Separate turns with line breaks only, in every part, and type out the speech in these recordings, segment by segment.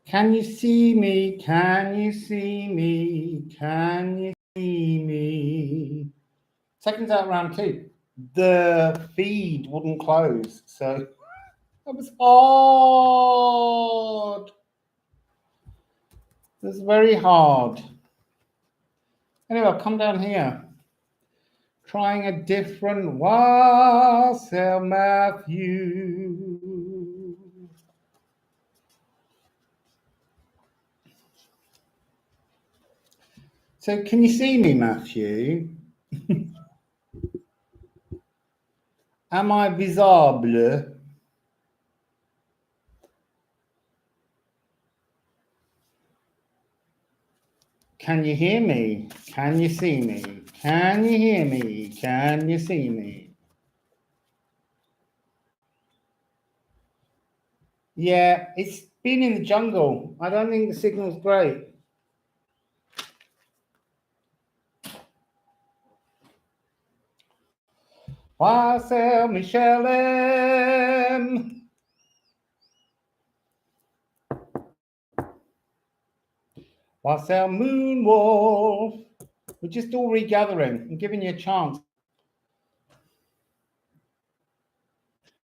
Can you see me? Can you see me? Can you see me? Second's out round 2. The feed wouldn't close, so that was hard. It was very hard. Anyway, I'll come down here. Trying a different Wassail Matthew. So can you see me, Matthew? Am I visible? Can you hear me? Can you see me? Can you hear me? Can you see me? Yeah, it's been in the jungle. I don't think the signal's great. Wassail Michelin. Wassail Moonwolf. We're just all regathering and giving you a chance.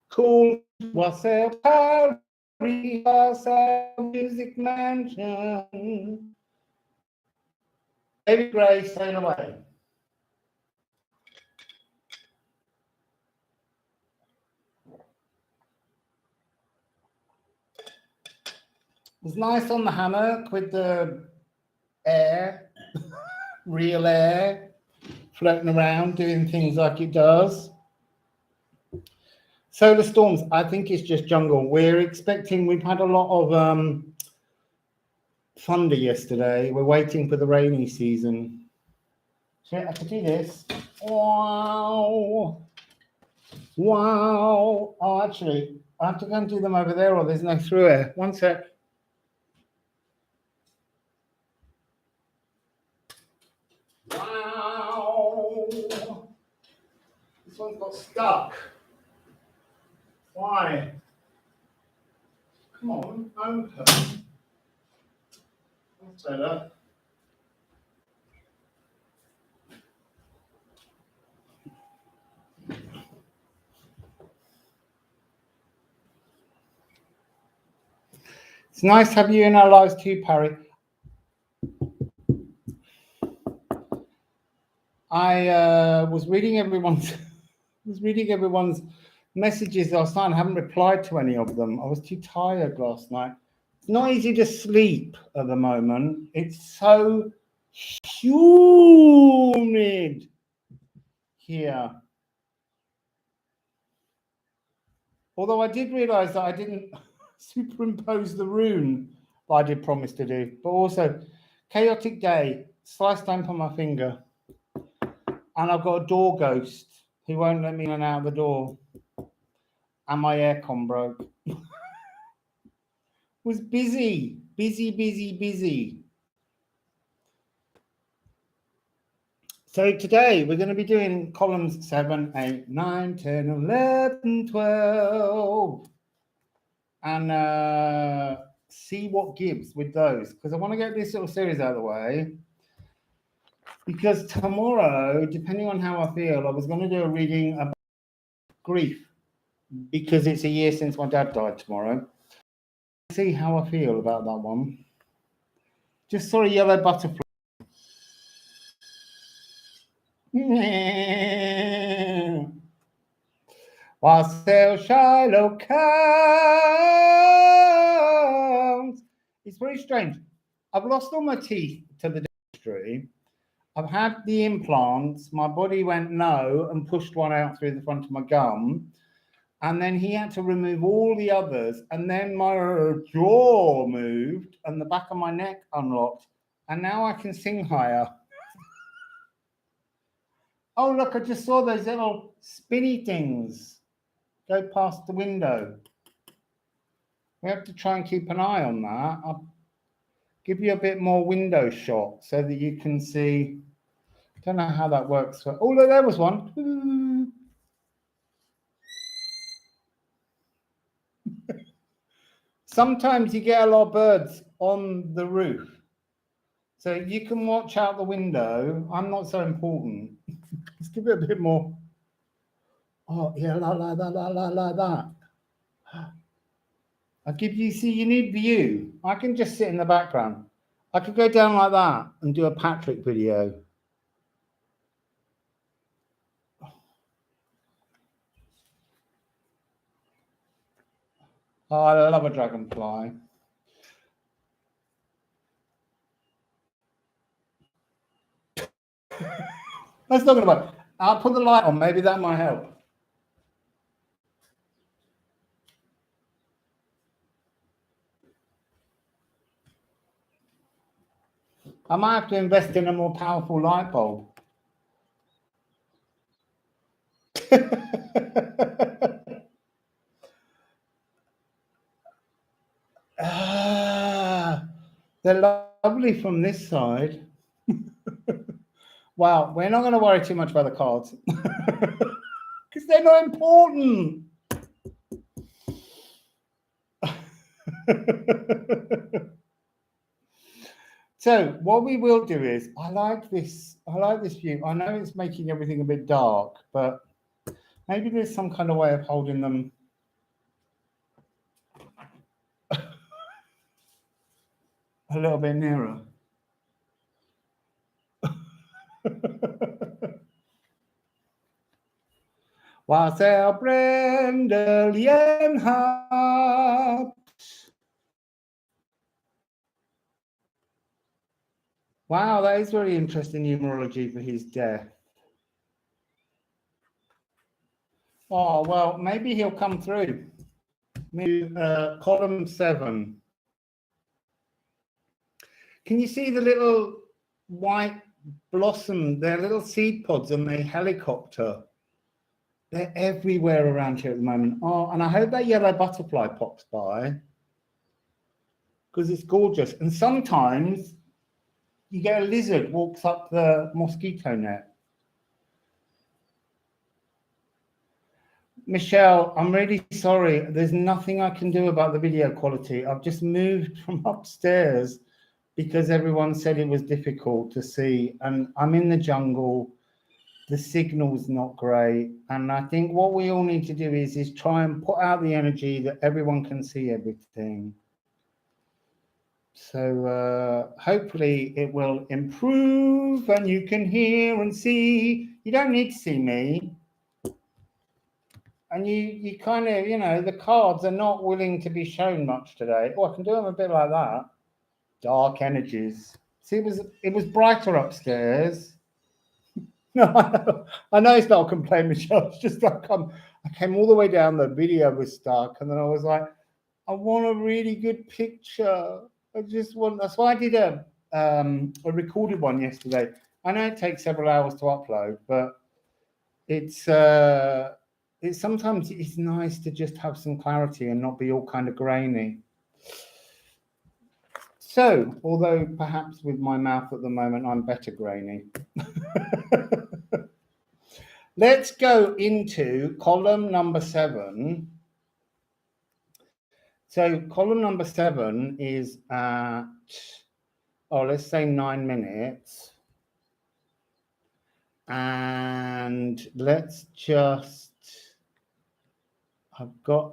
Cool. Wassail Paris. Wassail Music Mansion. Baby Gray staying away. It was nice on the hammock with the air, real air, floating around, doing things like it does. Solar storms, I think it's just jungle. We're expecting, we've had a lot of thunder yesterday. We're waiting for the rainy season. So I could do this. Wow. Wow. Oh, actually, I have to go and do them over there or there's no through air. One sec. Wow. This one's got stuck. Why? Come on, open. That's better. It's nice to have you in our lives too, Parry. I was reading everyone's messages last night. I haven't replied to any of them. I was too tired last night. It's not easy to sleep at the moment. It's so humid here. Although I did realize that I didn't superimpose the rune that I did promise to do. But also, chaotic day, slice stamp on my finger. And I've got a door ghost who won't let me in and out the door. And my aircon broke. Was busy. So today we're going to be doing columns 7, 8, 9, 10, 11, 12. And see what gives with those. Because I want to get this little series out of the way. Because tomorrow, depending on how I feel, I was going to do a reading about grief. Because it's a year since my dad died tomorrow. See how I feel about that one. Just saw a yellow butterfly. Wassail Shiloh comes. It's very strange. I've lost all my teeth to the dentistry. I've had the implants. My body went no and pushed one out through the front of my gum. And then he had to remove all the others. And then my jaw moved and the back of my neck unlocked. And now I can sing higher. Oh, look, I just saw those little spinny things go past the window. We have to try and keep an eye on that. I'll give you a bit more window shot so that you can see. I don't know how that works. Oh, look, there was one. Sometimes you get a lot of birds on the roof. So you can watch out the window. I'm not so important. Let's give it a bit more. Oh, yeah, like that. I'll give you, see, you need view. I can just sit in the background. I could go down like that and do a Patrick video. Oh, I love a dragonfly. Let's talk about it. I'll put the light on. Maybe that might help. I might have to invest in a more powerful light bulb. They're lovely from this side. Wow, we're not going to worry too much about the cards because they're not important. So what we will do is, I like this view. I know it's making everything a bit dark, but maybe there's some kind of way of holding them a little bit nearer. Wassail, Brendelienhart. Wow, that is very interesting numerology for his death. Oh, well, maybe he'll come through. Maybe, column 7. Can you see the little white blossom, their little seed pods on the helicopter? They're everywhere around here at the moment. Oh, and I hope that yellow butterfly pops by because it's gorgeous. And sometimes you get a lizard walks up the mosquito net. Michelle, I'm really sorry. There's nothing I can do about the video quality. I've just moved from upstairs because everyone said it was difficult to see. And I'm in the jungle. The signal's not great. And I think what we all need to do is try and put out the energy that everyone can see everything. So hopefully it will improve and you can hear and see. You don't need to see me. And you kind of, you know, the cards are not willing to be shown much today. Oh, I can do them a bit like that. Dark energies. See, it was brighter upstairs. No, I know it's not a complaint, Michelle. It's just like I came all the way down, the video was stuck, and then I was like, I want a really good picture. I just want. That's why I did a recorded one yesterday. I know it takes several hours to upload, but it's sometimes it's nice to just have some clarity and not be all kind of grainy. So, although perhaps with my mouth at the moment, I'm better grainy. Let's go into column number 7. So column number 7 is at, let's say 9 minutes. And let's just, I've got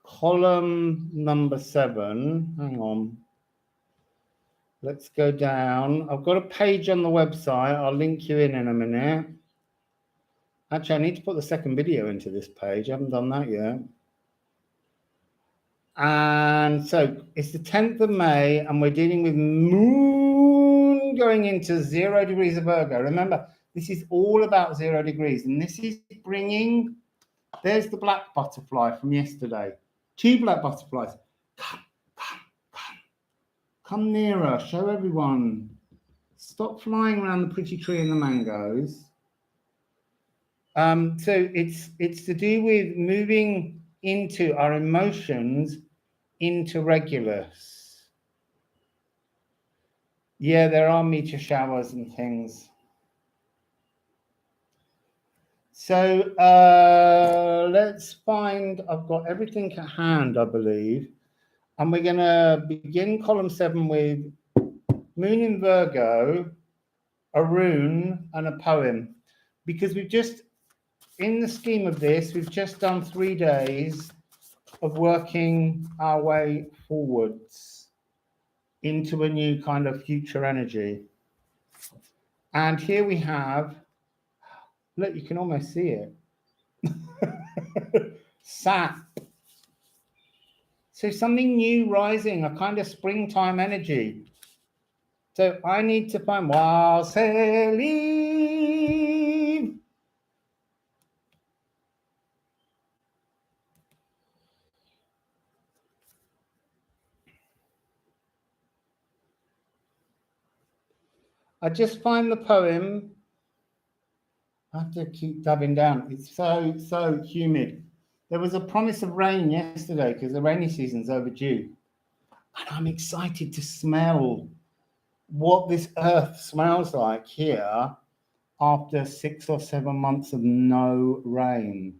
column number 7. Hang on. Let's go down. I've got a page on the website. I'll link you in a minute. Actually, I need to put the second video into this page. I haven't done that yet. And so it's the 10th of May, and we're dealing with moon going into 0 degrees of Virgo. Remember, this is all about 0 degrees, and this is bringing, there's the black butterfly from yesterday. 2 black butterflies. Come nearer, show everyone. Stop flying around the pretty tree and the mangoes. So it's to do with moving into our emotions into Regulus. Yeah, there are meteor showers and things. So let's find, I've got everything at hand, I believe. And we're going to begin column 7 with Moon in Virgo, a rune, and a poem. Because we've just, in the scheme of this, we've just done 3 days of working our way forwards into a new kind of future energy. And here we have, look, you can almost see it. Sap. So something new rising, a kind of springtime energy. So I need to find Wassail. I just find the poem. I have to keep dubbing down. It's so humid. There was a promise of rain yesterday because the rainy season's overdue. And I'm excited to smell what this earth smells like here after 6 or 7 months of no rain.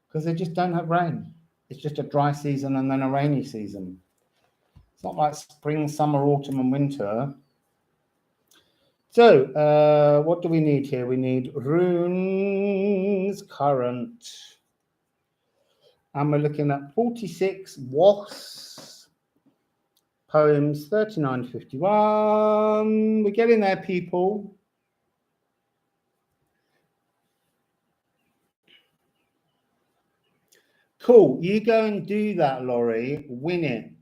Because they just don't have rain. It's just a dry season and then a rainy season. It's not like spring, summer, autumn, and winter. So, what do we need here? We need runes, current. And we're looking at 46 Was. Poems 3951. We're getting there, people. Cool. You go and do that, Laurie. Win it.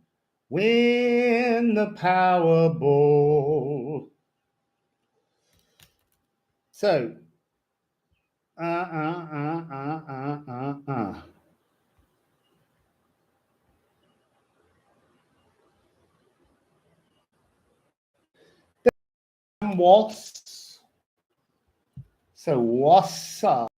Win the Powerball. So, Was. So, Wassail.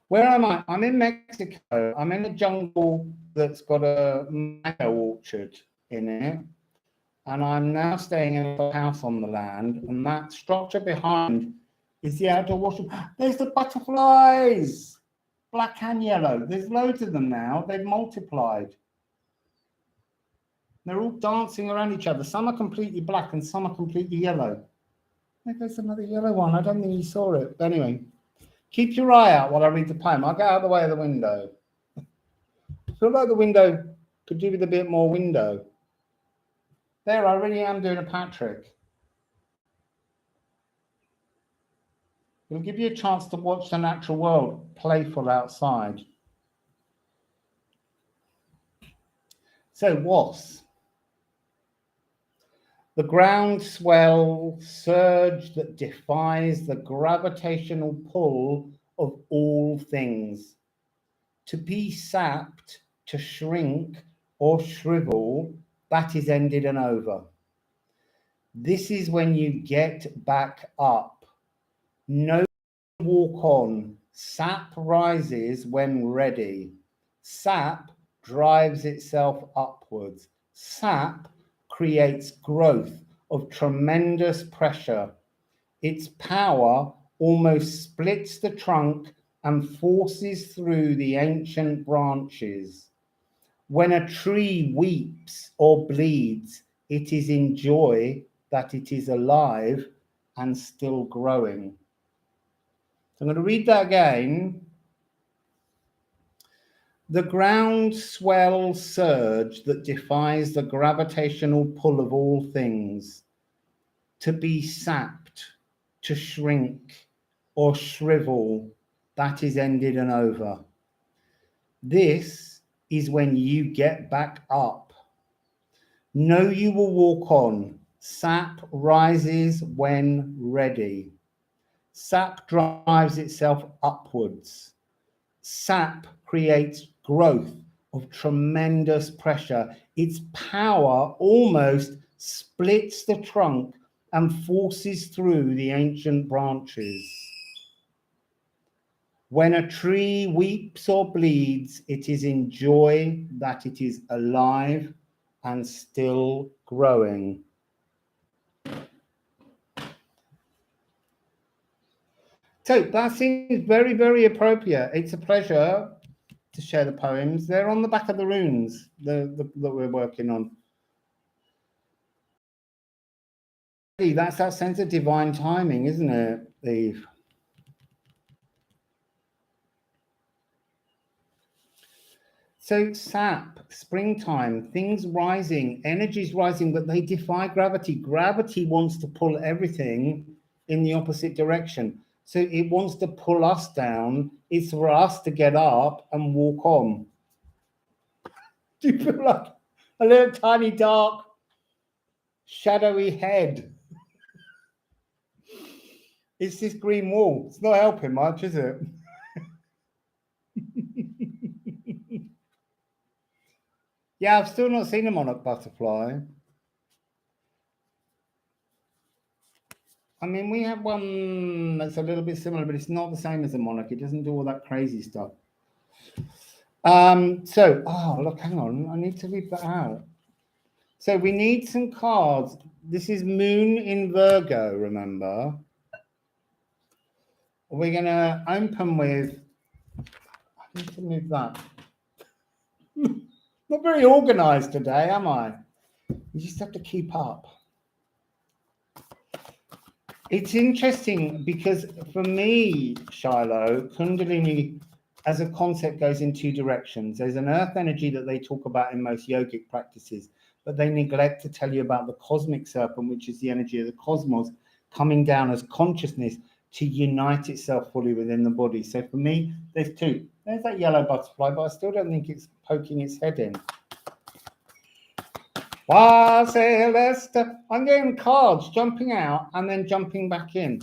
Where am I? I'm in Mexico. I'm in a jungle that's got a mango orchard in it. And I'm now staying in a house on the land. And that structure behind is the outdoor washroom. There's the butterflies, black and yellow. There's loads of them now. They've multiplied. They're all dancing around each other. Some are completely black and some are completely yellow. There goes another yellow one. I don't think you saw it. But anyway, keep your eye out while I read the poem. I'll get out of the way of the window. I feel like the window could do with a bit more window. There, I really am doing a Patrick. It'll give you a chance to watch the natural world playful outside. So, Was. The groundswell surge that defies the gravitational pull of all things. To be sapped, to shrink, or shrivel, that is ended and over. This is when you get back up. No walk on. Sap rises when ready. Sap drives itself upwards. Sap creates growth of tremendous pressure. Its power almost splits the trunk and forces through the ancient branches. When a tree weeps or bleeds, it is in joy that it is alive and still growing. So I'm going to read that again. The groundswell surge that defies the gravitational pull of all things. To be sapped, to shrink, or shrivel, that is ended and over. This is when you get back up. Know you will walk on. Sap rises when ready. Sap drives itself upwards. Sap creates growth of tremendous pressure. Its power almost splits the trunk and forces through the ancient branches. When a tree weeps or bleeds, it is in joy that it is alive and still growing. So that seems very, very appropriate. It's a pleasure to share the poems. They're on the back of the runes that we're working on. That's that sense of divine timing, isn't it, Eve? So sap, springtime, things rising, energies rising, but they defy gravity. Gravity wants to pull everything in the opposite direction. So it wants to pull us down. It's for us to get up and walk on. Do you feel like a little tiny dark, shadowy head? It's this green wall. It's not helping much, is it? Yeah, I've still not seen a monarch butterfly. I mean, we have one that's a little bit similar, but it's not the same as a monarch. It doesn't do all that crazy stuff. Oh, look, hang on. I need to read that out. So we need some cards. This is Moon in Virgo, remember? We're going to open with... I need to move that. Not very organized today, am I? You just have to keep up. It's interesting because for me, Shiloh, Kundalini as a concept goes in two directions. There's an earth energy that they talk about in most yogic practices, but they neglect to tell you about the cosmic serpent, which is the energy of the cosmos coming down as consciousness to unite itself fully within the body. So for me, there's two. There's that yellow butterfly, but I still don't think it's poking its head in. Wassail. I'm getting cards jumping out and then jumping back in.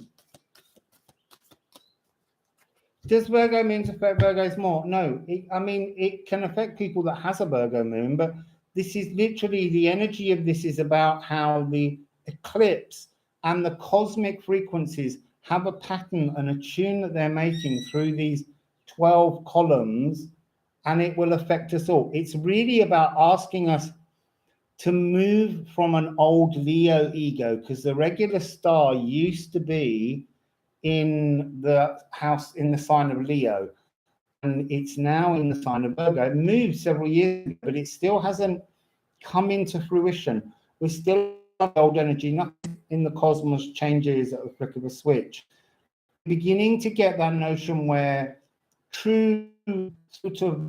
Does Virgo moon affect Virgos more? No. It can affect people that has a Virgo moon, but this is literally the energy of this is about how the eclipse and the cosmic frequencies have a pattern and a tune that they're making through these 12 columns, and it will affect us all. It's really about asking us to move from an old Leo ego, because the regular star used to be in the house in the sign of Leo, and it's now in the sign of Virgo. It moved several years ago, but it still hasn't come into fruition. We're still old energy. Nothing in the cosmos changes at the flick of a switch. Beginning to get that notion where true sort of,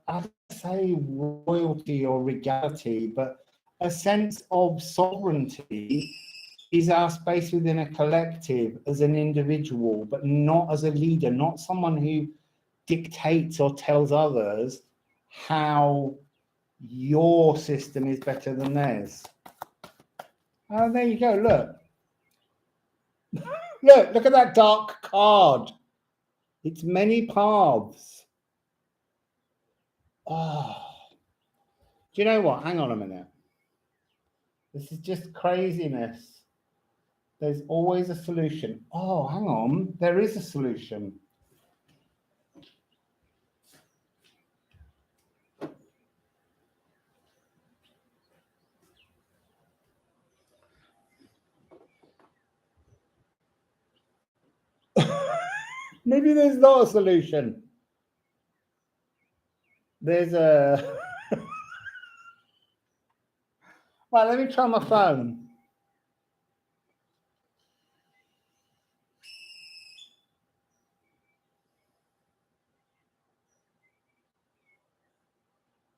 I'd say royalty or regality, but a sense of sovereignty is our space within a collective as an individual, but not as a leader, not someone who dictates or tells others how your system is better than theirs. Oh, there you go. Look. look at that dark card. It's many paths. Oh, do you know what? Hang on a minute. This is just craziness. There's always a solution. Oh, hang on. There is a solution. Maybe there's not a solution. There's a... Right, let me try my phone.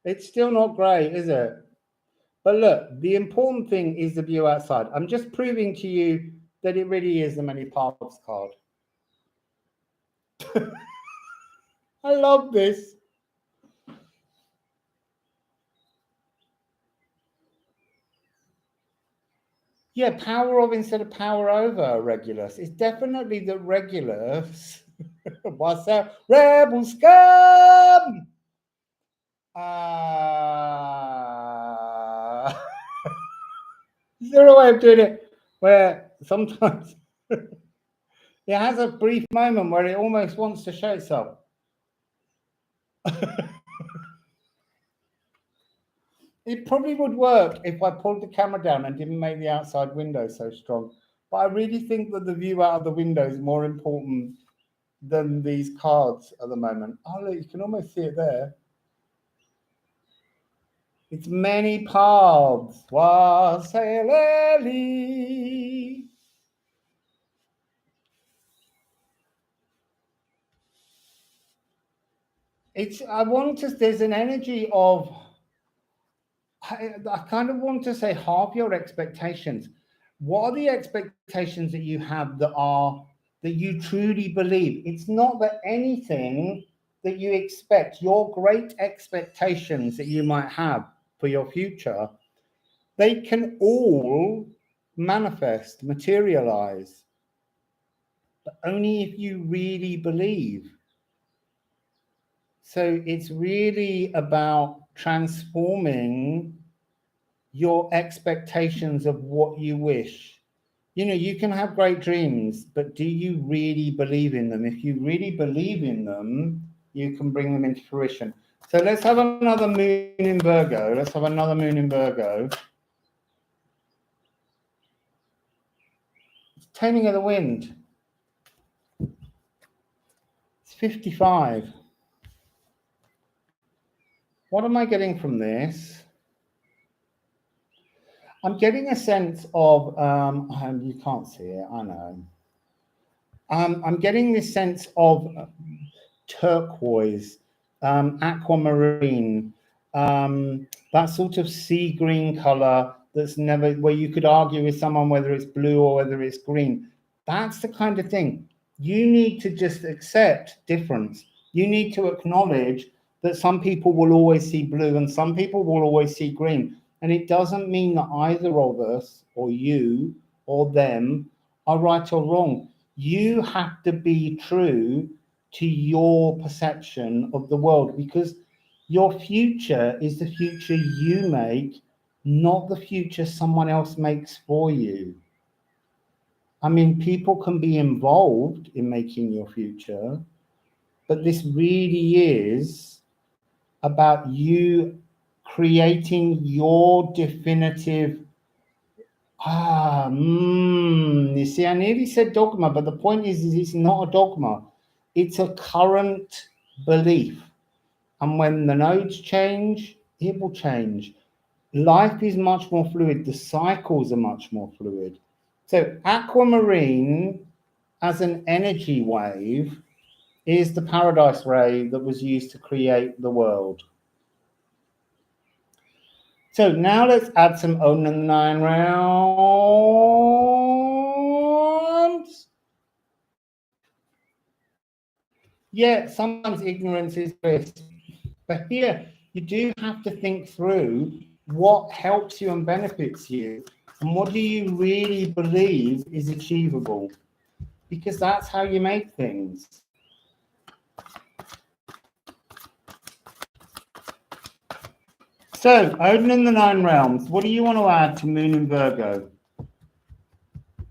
It's still not great, is it? But look, the important thing is the view outside. I'm just proving to you that it really is the many paths card. I love this. Yeah, power of instead of power over Regulus. It's definitely the Regulus. Wassail, rebel scum! Is there a way of doing it where sometimes it has a brief moment where it almost wants to show itself? It probably would work if I pulled the camera down and didn't make the outside window so strong. But I really think that the view out of the window is more important than these cards at the moment. Oh, look, you can almost see it there. It's many paths. Wassail. There's an energy of, I kind of want to say, halve your expectations. What are the expectations that you have that you truly believe? It's not that anything that you expect, your great expectations that you might have for your future, they can all manifest, materialize, but only if you really believe. So it's really about transforming your expectations of what you wish. You know, you can have great dreams, but do you really believe in them? If you really believe in them, you can bring them into fruition. So let's have another moon in Virgo. Let's have another moon in Virgo. It's Taming of the Wind. It's 55. What am I getting from this? I'm getting a sense of, you can't see it, I know. I'm getting this sense of turquoise, aquamarine, that sort of sea green color that's never, where you could argue with someone whether it's blue or whether it's green. That's the kind of thing. You need to just accept difference. You need to acknowledge that some people will always see blue and some people will always see green. And it doesn't mean that either of us or you or them are right or wrong. You have to be true to your perception of the world, because your future is the future you make, not the future someone else makes for you. I mean, people can be involved in making your future, but this really is about you creating your definitive. You see, I nearly said dogma, but the point is it's not a dogma. It's a current belief. And when the nodes change, it will change. Life is much more fluid. The cycles are much more fluid. So aquamarine as an energy wave is the paradise ray that was used to create the world. So now let's add some Odin and the 9 realms. Yeah, sometimes ignorance is bliss. But here, you do have to think through what helps you and benefits you, and what do you really believe is achievable, because that's how you make things. So, Odin and the 9 realms, what do you want to add to Moon in Virgo?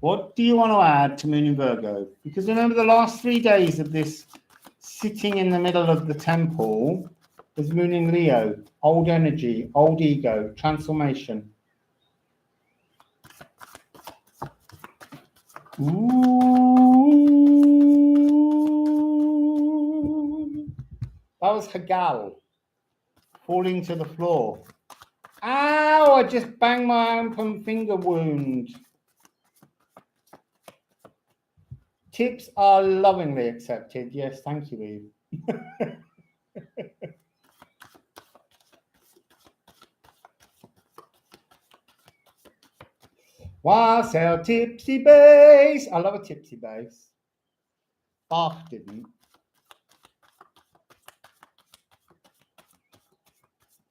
What do you want to add to Moon in Virgo? Because remember, the last 3 days of this sitting in the middle of the temple is Moon in Leo, old energy, old ego, transformation. Ooh. That was Hagal falling to the floor. Ow, I just banged my open finger wound. Tips are lovingly accepted. Yes, thank you, Eve. Wassail tipsy bass. I love a tipsy bass. Bach didn't.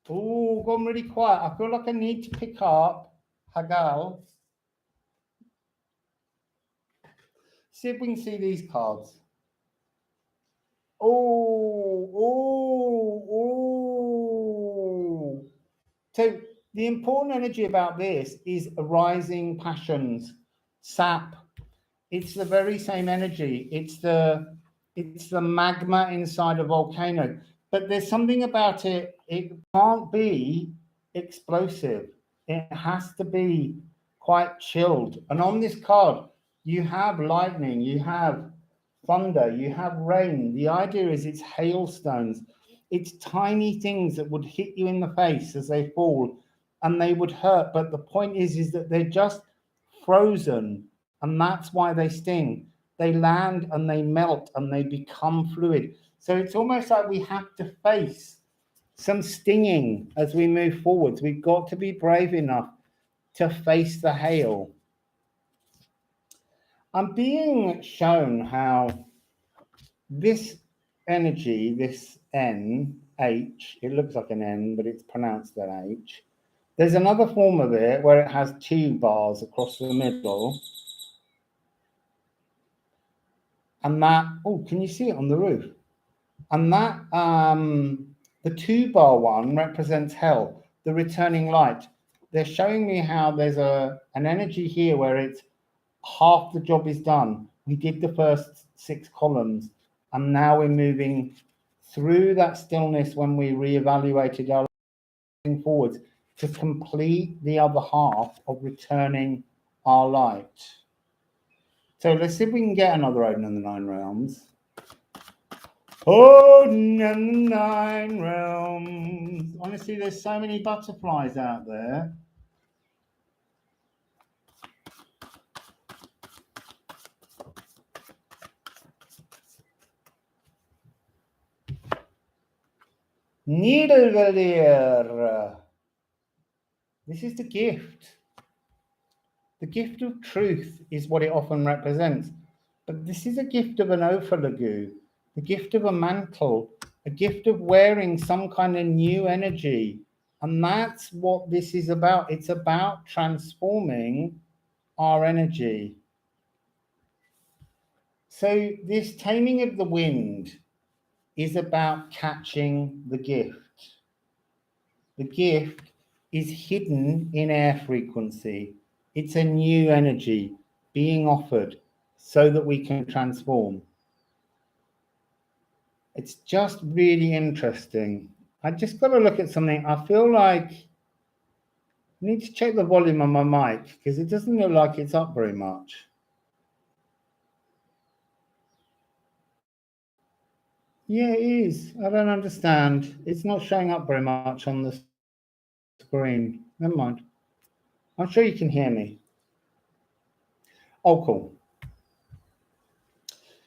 Oh, gone really quiet. I feel like I need to pick up Hagal. See if we can see these cards. Oh. So the important energy about this is arising passions, sap. It's the very same energy. It's the magma inside a volcano. But there's something about it. It can't be explosive. It has to be quite chilled. And on this card, you have lightning. You have thunder, you have rain. The idea is it's hailstones. It's tiny things that would hit you in the face as they fall, and they would hurt. But the point is that they're just frozen, and that's why they sting. They land and they melt and they become fluid. So it's almost like we have to face some stinging as we move forwards. We've got to be brave enough to face the hail. I'm being shown how this energy, this N, H, it looks like an N, but it's pronounced an H. There's another form of it where it has two bars across the middle. And that, oh, can you see it on the roof? And that, the 2-bar one represents hell, the returning light. They're showing me how there's an energy here where it's half the job is done. We did the first 6 columns, and now we're moving through that stillness when we reevaluated our life forwards to complete the other half of returning our light. So let's see if we can get another Odin and the 9 realms. Odin and the 9 realms. Honestly, there's so many butterflies out there. Niederwälder. This is the gift. The gift of truth is what it often represents. But this is a gift of an Ophilagu, the gift of a mantle, a gift of wearing some kind of new energy. And that's what this is about. It's about transforming our energy. So this taming of the wind is about catching the gift. The gift is hidden in air frequency. It's a new energy being offered so that we can transform. It's just really interesting. I just got to look at something. I feel like I need to check the volume on my mic because it doesn't look like it's up very much. Yeah, it is. I don't understand. It's not showing up very much on the screen. Never mind. I'm sure you can hear me. Oh, cool.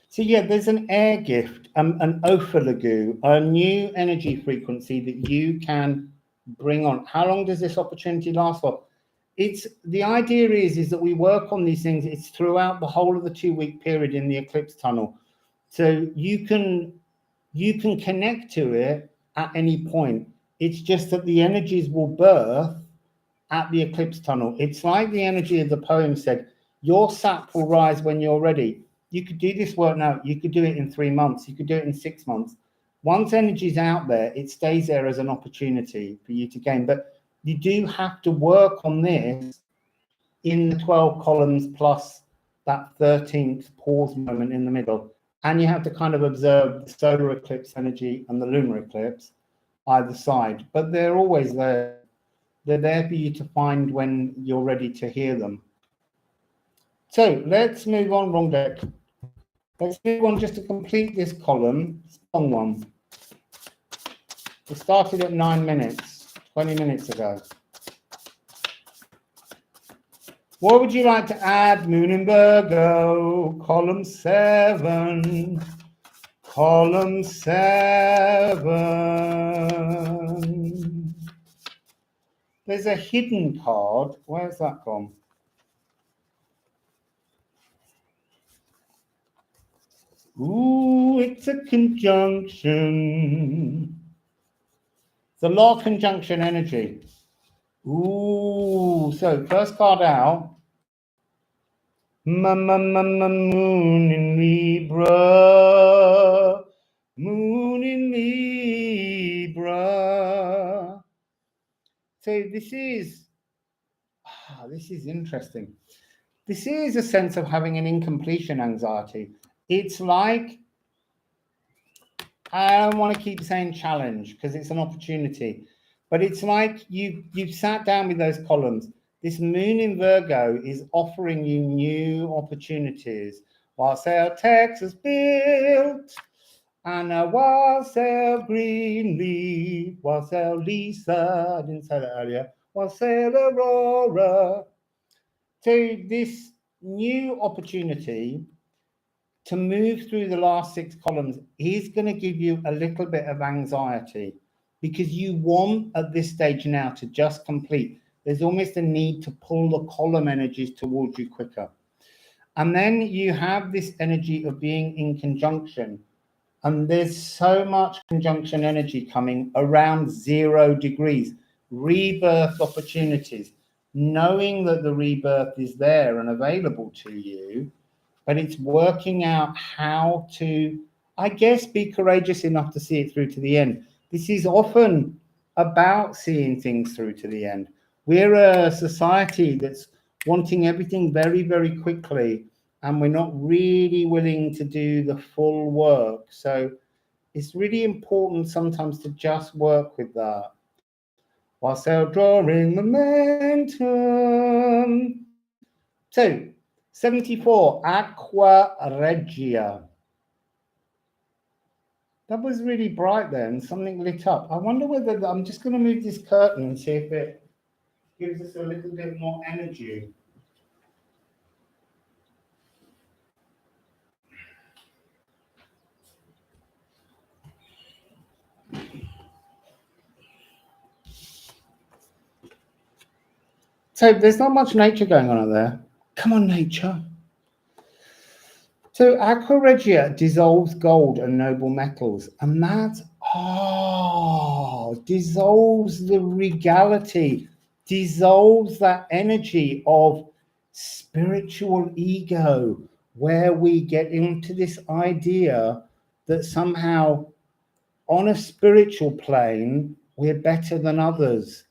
So yeah, there's an air gift, an Ophilagu, a new energy frequency that you can bring on. How long does this opportunity last for? It's the idea is that we work on these things. It's throughout the whole of the 2-week period in the eclipse tunnel. So you can connect to it at any point. It's just that the energies will birth at the eclipse tunnel. It's like the energy of the poem said, your sap will rise when you're ready. You could do this work now. You could do it in 3 months. You could do it in 6 months. Once energy's out there, it stays there as an opportunity for you to gain. But you do have to work on this in the 12 columns plus that 13th pause moment in the middle. And you have to kind of observe the solar eclipse energy and the lunar eclipse either side. But they're always there. They're there for you to find when you're ready to hear them. So let's move on, wrong deck. Let's move on just to complete this column. It's a long one. We started at 9 minutes, 20 minutes ago. What would you like to add, Moon in Virgo? Column 7. Column 7. There's a hidden card. Where's that gone? Ooh, it's a conjunction. It's a law conjunction energy. Ooh, so first card out. Moon in Libra. Moon in Libra. So this is interesting. This is a sense of having an incompletion anxiety. It's like, I don't want to keep saying challenge because it's an opportunity, but it's like you've sat down with those columns. This moon in Virgo is offering you new opportunities, Wassail, Texas built, and a wassail green leaf, wassail Lisa, I didn't say that earlier, wassail Aurora. So this new opportunity to move through the last 6 columns is going to give you a little bit of anxiety because you want at this stage now to just complete. There's almost a need to pull the column energies towards you quicker. And then you have this energy of being in conjunction. And there's so much conjunction energy coming around 0 degrees, rebirth opportunities, knowing that the rebirth is there and available to you, but it's working out how to, I guess, be courageous enough to see it through to the end. This is often about seeing things through to the end. We're a society that's wanting everything very, very quickly, and we're not really willing to do the full work. So it's really important sometimes to just work with that. Wassail drawing momentum. So 74, Aqua Regia. That was really bright then, something lit up. I wonder whether, I'm just going to move this curtain and see if it gives us a little bit more energy. So there's not much nature going on out there. Come on, nature. So Aqua Regia dissolves gold and noble metals, and that dissolves the regality, dissolves that energy of spiritual ego, where we get into this idea that somehow on a spiritual plane we're better than others,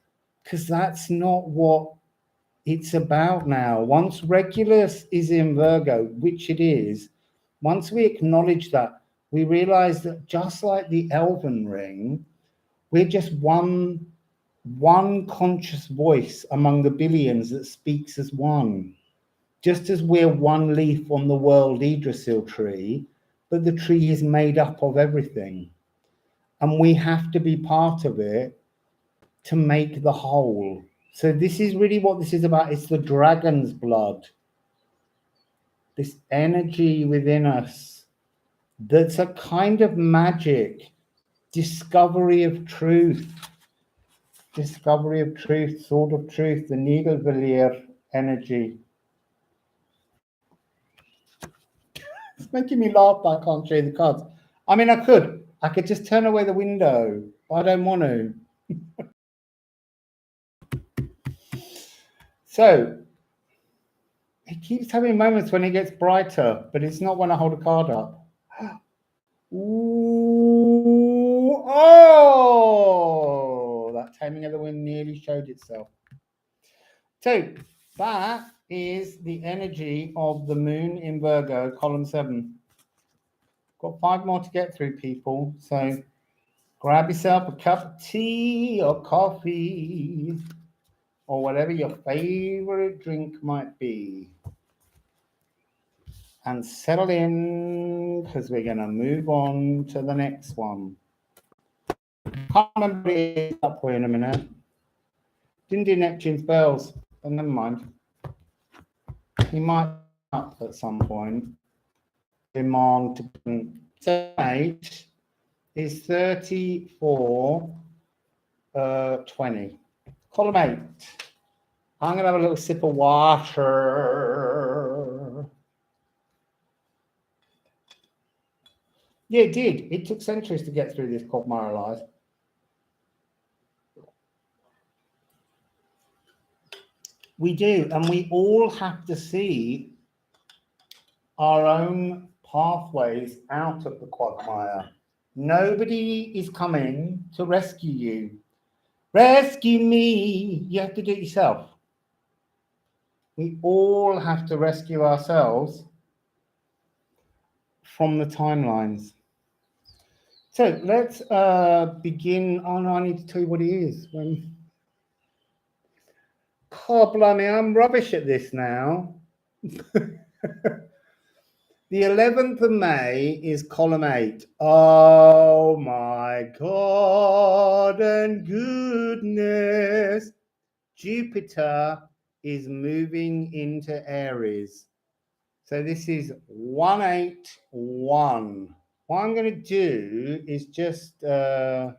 because that's not what it's about now. Once Regulus is in Virgo, which it is, once we acknowledge that, we realize that just like the Elven ring, we're just one conscious voice among the billions that speaks as one. Just as we're one leaf on the world Yggdrasil tree, but the tree is made up of everything. And we have to be part of it to make the whole. So this is really what this is about. It's the dragon's blood. This energy within us that's a kind of magic, discovery of truth, sword of truth, the Niedervilliers energy. It's making me laugh, but I can't show you the cards. I mean, I could just turn away the window, but I don't want to. So it keeps having moments when it gets brighter, but it's not when I hold a card up. Ooh, oh, that taming of the wind nearly showed itself. So that is the energy of the moon in Virgo, column 7. Got 5 more to get through, people. So grab yourself a cup of tea or coffee or whatever your favorite drink might be. And settle in, because we're going to move on to the next one. Can't remember what it is up for in a minute. Didn't do Neptune's bells, but never mind. He might up at some point. Demand to 8 is 34, 20. Column 8. I'm going to have a little sip of water. Yeah, it did. It took centuries to get through this quagmire alive. We do, and we all have to see our own pathways out of the quagmire. Nobody is coming to rescue you. Rescue me. You have to do it yourself. We all have to rescue ourselves from the timelines. So let's begin. Oh no, I need to tell you what it is. Oh, blimey, I'm rubbish at this now. The 11th of May is column 8. Oh my God and goodness. Jupiter is moving into Aries. So this is 181. What I'm going to do is just this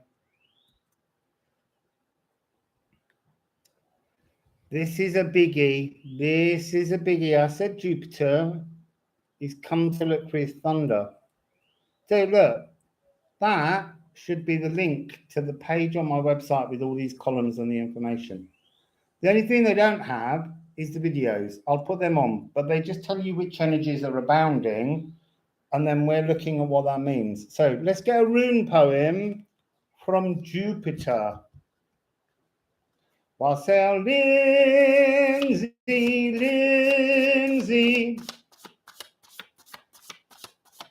is a biggie. This is a biggie. I said Jupiter is come to look for his thunder. So look, that should be the link to the page on my website with all these columns and the information. The only thing they don't have is the videos. I'll put them on, but they just tell you which energies are abounding, and then we're looking at what that means. So let's get a rune poem from Jupiter. Wassail, Lindsay.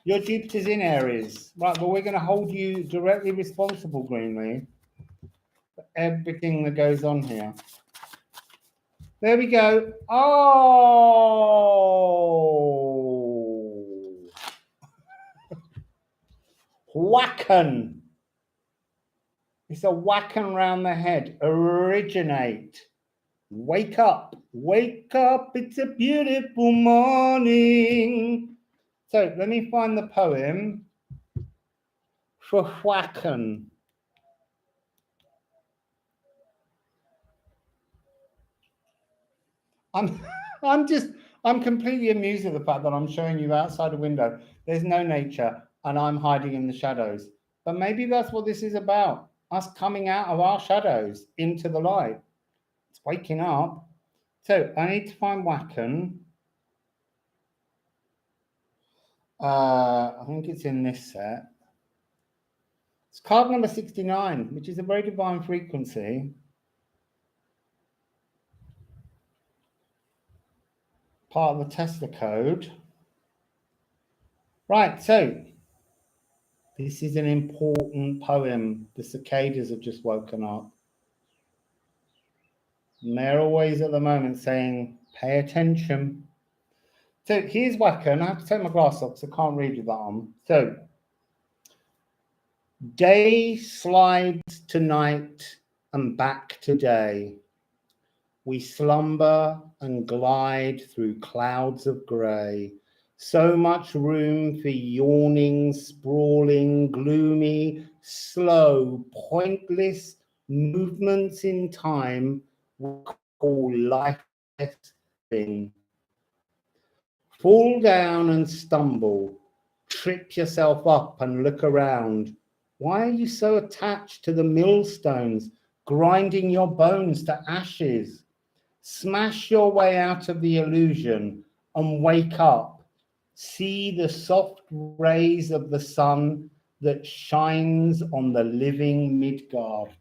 Your Jupiter's in Aries. Right, but we're going to hold you directly responsible, Greenlee, for everything that goes on here. There we go. Oh. Whacken. It's a whacken round the head. Originate. Wake up. Wake up. It's a beautiful morning. So let me find the poem for whacken. I'm completely amused at the fact that I'm showing you outside a window. There's no nature and I'm hiding in the shadows. But maybe that's what this is about. Us coming out of our shadows into the light. It's waking up. So I need to find Wacken. I think it's in this set. It's card number 69, which is a very divine frequency. Part of the Tesla code. Right, so this is an important poem. The cicadas have just woken up. And they're always at the moment saying, pay attention. So here's Wacken. I have to take my glass off, so I can't read with that on. So, day slides to night and back to day. We slumber and glide through clouds of grey. So much room for yawning, sprawling, gloomy, slow, pointless movements in time we call lifeless thing. Fall down and stumble, trip yourself up and look around. Why are you so attached to the millstones, grinding your bones to ashes? Smash your way out of the illusion and wake up. See the soft rays of the sun that shines on the living Midgard.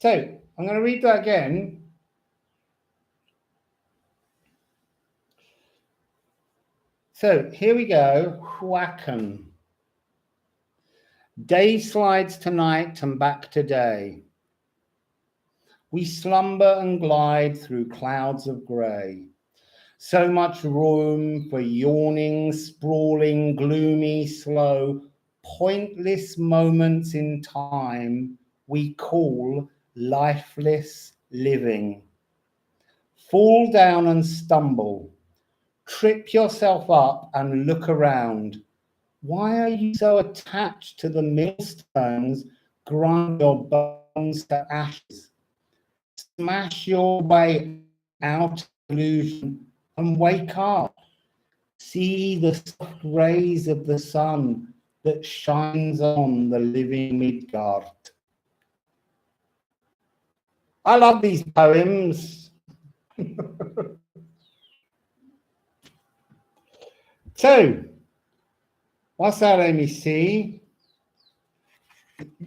So I'm going to read that again. So here we go. Wacken. Day slides to night and back to day. We slumber and glide through clouds of grey. So much room for yawning, sprawling, gloomy, slow, pointless moments in time we call lifeless living. Fall down and stumble. Trip yourself up and look around. Why are you so attached to the millstones? Grind your bones to ashes. Smash your way out of illusion and wake up. See the soft rays of the sun that shines on the living Midgard. I love these poems. So, what's that, Amy C?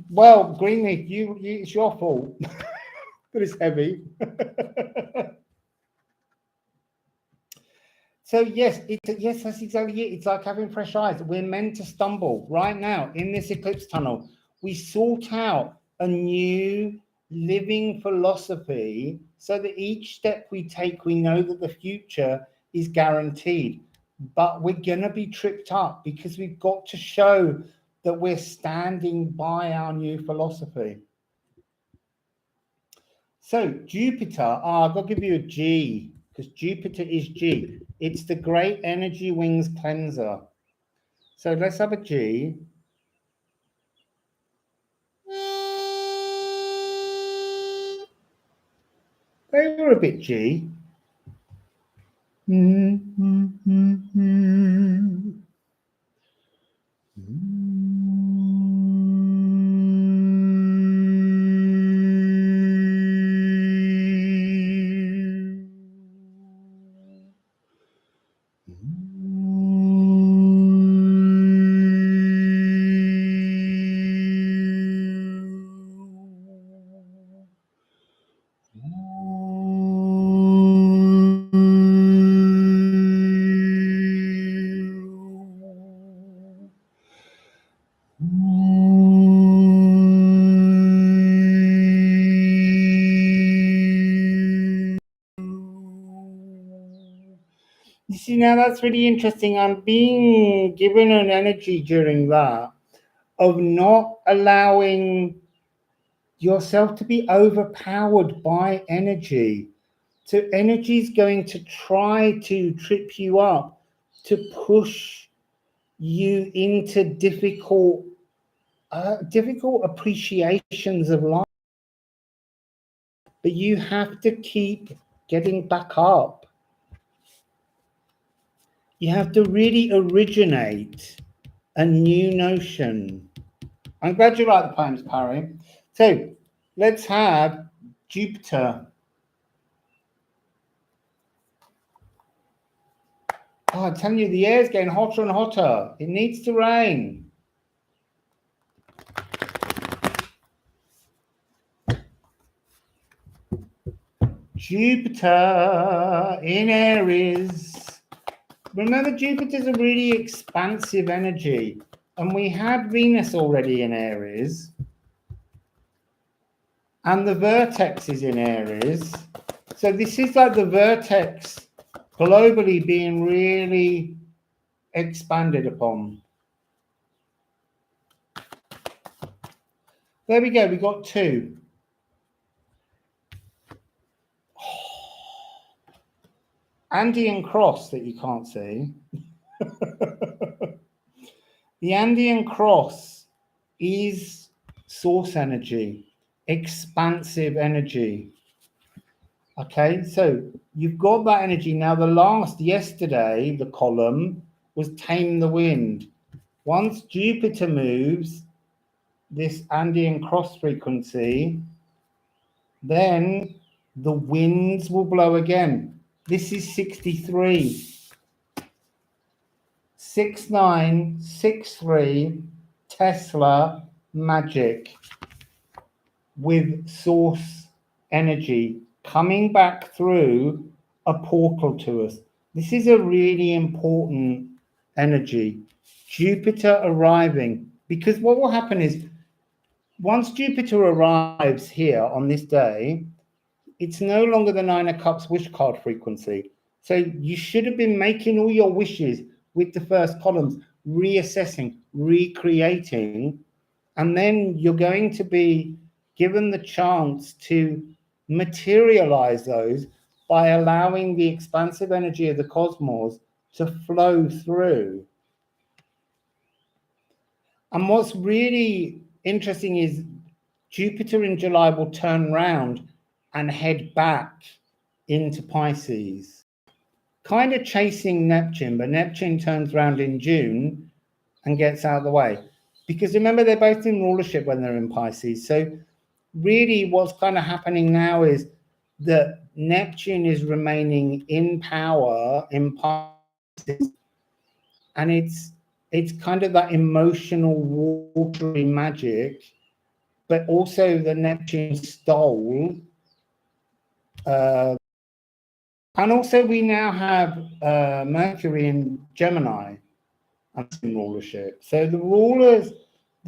Well, Greenlee, it's your fault. But it's heavy. So yes, that's exactly it. It's like having fresh eyes. We're meant to stumble right now in this eclipse tunnel. We sort out a new living philosophy so that each step we take, we know that the future is guaranteed. but we're going to be tripped up because we've got to show that we're standing by our new philosophy. So Jupiter, I've got to give you a G, because Jupiter is G. It's the great energy wings cleanser. So let's have a G. They were a bit G. You see, now that's really interesting. I'm being given an energy during that of not allowing yourself to be overpowered by energy. So energy is going to try to trip you up, to push you into difficult appreciations of life. But you have to keep getting back up. You have to really originate a new notion. I'm glad you like the poems, Parry. So let's have Jupiter. Oh, I'm telling you, the air's getting hotter and hotter. It needs to rain. Jupiter in Aries. Remember, Jupiter's a really expansive energy. And we had Venus already in Aries. And the vertex is in Aries. So this is like the vertex globally being really expanded upon. There we go, we got two. Andean cross that you can't see. The Andean cross is source energy, expansive energy. Okay, so you've got that energy. Now, yesterday, the column was tame the wind. Once Jupiter moves this Andean cross frequency, then the winds will blow again. This is 63. 6963 Tesla magic with source energy coming back through a portal to us. This is a really important energy. Jupiter arriving, because what will happen is once Jupiter arrives here on this day, it's no longer the Nine of Cups wish card frequency. So you should have been making all your wishes with the first columns, reassessing, recreating, and then you're going to be given the chance to materialize those by allowing the expansive energy of the cosmos to flow through. And what's really interesting is Jupiter in July will turn round and head back into Pisces, kind of chasing Neptune, but Neptune turns around in June and gets out of the way. Because remember, they're both in rulership when they're in Pisces. So really what's kind of happening now is that Neptune is remaining in power in Pisces, and it's kind of that emotional watery magic, but also the Neptune stole. And also we now have Mercury in Gemini and in rulership. So the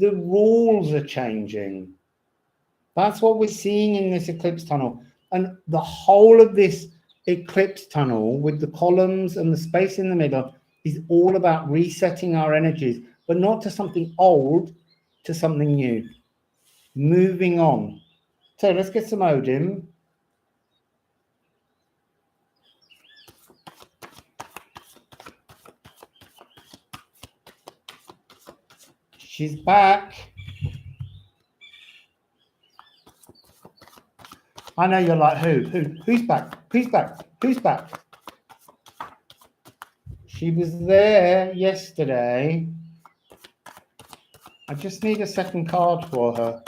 rules are changing. That's what we're seeing in this eclipse tunnel. And the whole of this eclipse tunnel with the columns and the space in the middle is all about resetting our energies, but not to something old, to something new. Moving on. So let's get some Odin. She's back. I know you're like, who's back? Who's back? Who's back? She was there yesterday. I just need a second card for her.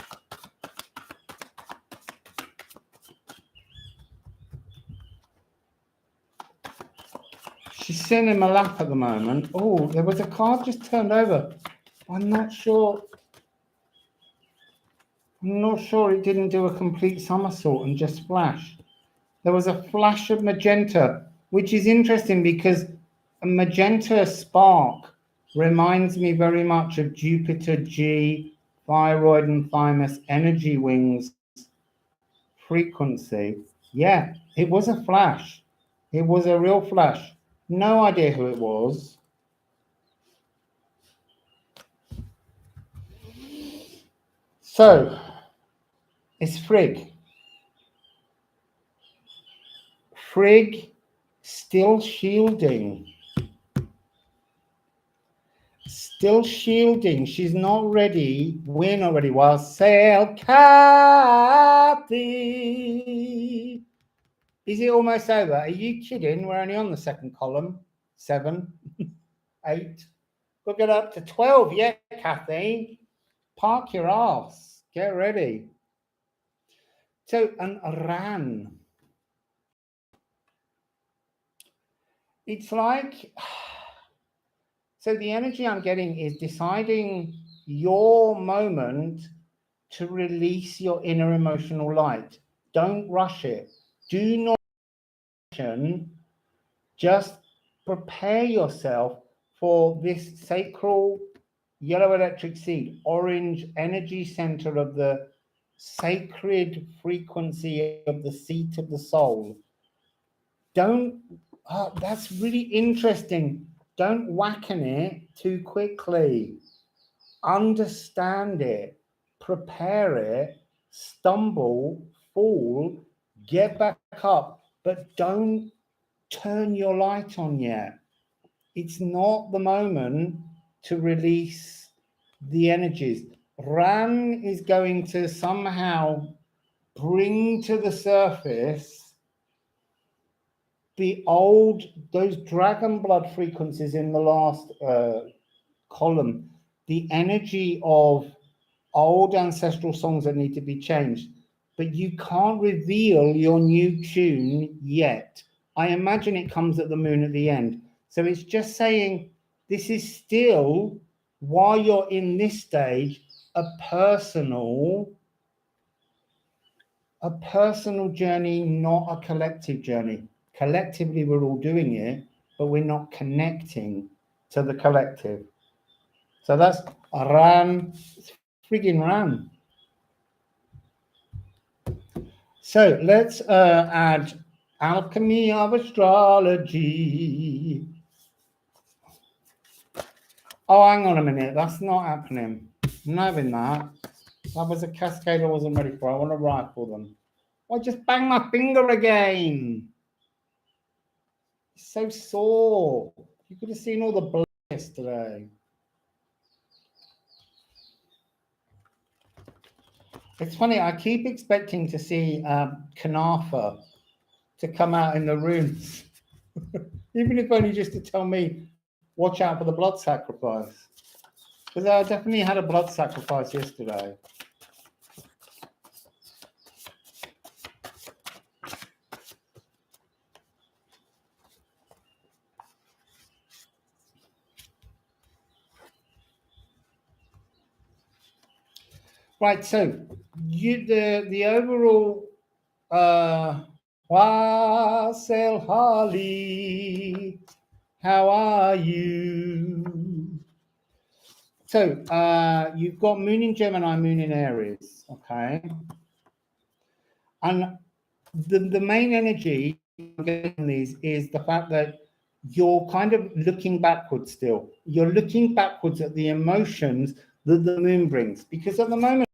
She's sitting in my lap at the moment. Oh, there was a card just turned over. I'm not sure it didn't do a complete somersault and just flash. There was a flash of magenta, which is interesting because a magenta spark reminds me very much of Jupiter G, thyroid and thymus energy wings frequency. Yeah, it was a flash. It was a real flash. No idea who it was. So, it's Frigg. Frigg still shielding. Still shielding. She's not ready. We're not ready. Wassail, Kathy. Is it almost over? Are you kidding? We're only on the second column. 7, 8. We'll get up to 12 yet, Kathy. Park your ass. Get ready. So, an Ran. It's like, so the energy I'm getting is deciding your moment to release your inner emotional light. Don't rush it. Do not just prepare yourself for this sacral yellow electric seed, orange energy center of the sacred frequency of the seat of the soul. That's really interesting. Don't whacken it too quickly. Understand it, prepare it, stumble, fall, get back up, but don't turn your light on yet. It's not the moment to release the energies. Ran is going to somehow bring to the surface those dragon blood frequencies in the last column, the energy of old ancestral songs that need to be changed, but you can't reveal your new tune yet. I imagine it comes at the moon at the end. So it's just saying this is still, while you're in this stage, a personal journey, not a collective journey. Collectively, we're all doing it, but we're not connecting to the collective. So that's Ran. It's friggin' Ran. So let's add Alchemy of Astrology. Oh, hang on a minute. That's not happening. I'm not having that. That was a cascade I wasn't ready for. I want to rifle them. I just banged my finger again. It's so sore. You could have seen all the blood yesterday. It's funny, I keep expecting to see Kanafa to come out in the rooms, even if only just to tell me, watch out for the blood sacrifice. Because I definitely had a blood sacrifice yesterday. Right, so the overall Wassail Harley, how are you? So you've got Moon in Gemini, Moon in Aries, okay? And the main energy I'm getting these is the fact that you're kind of looking backwards still. You're looking backwards at the emotions that the moon brings. Because at the moment,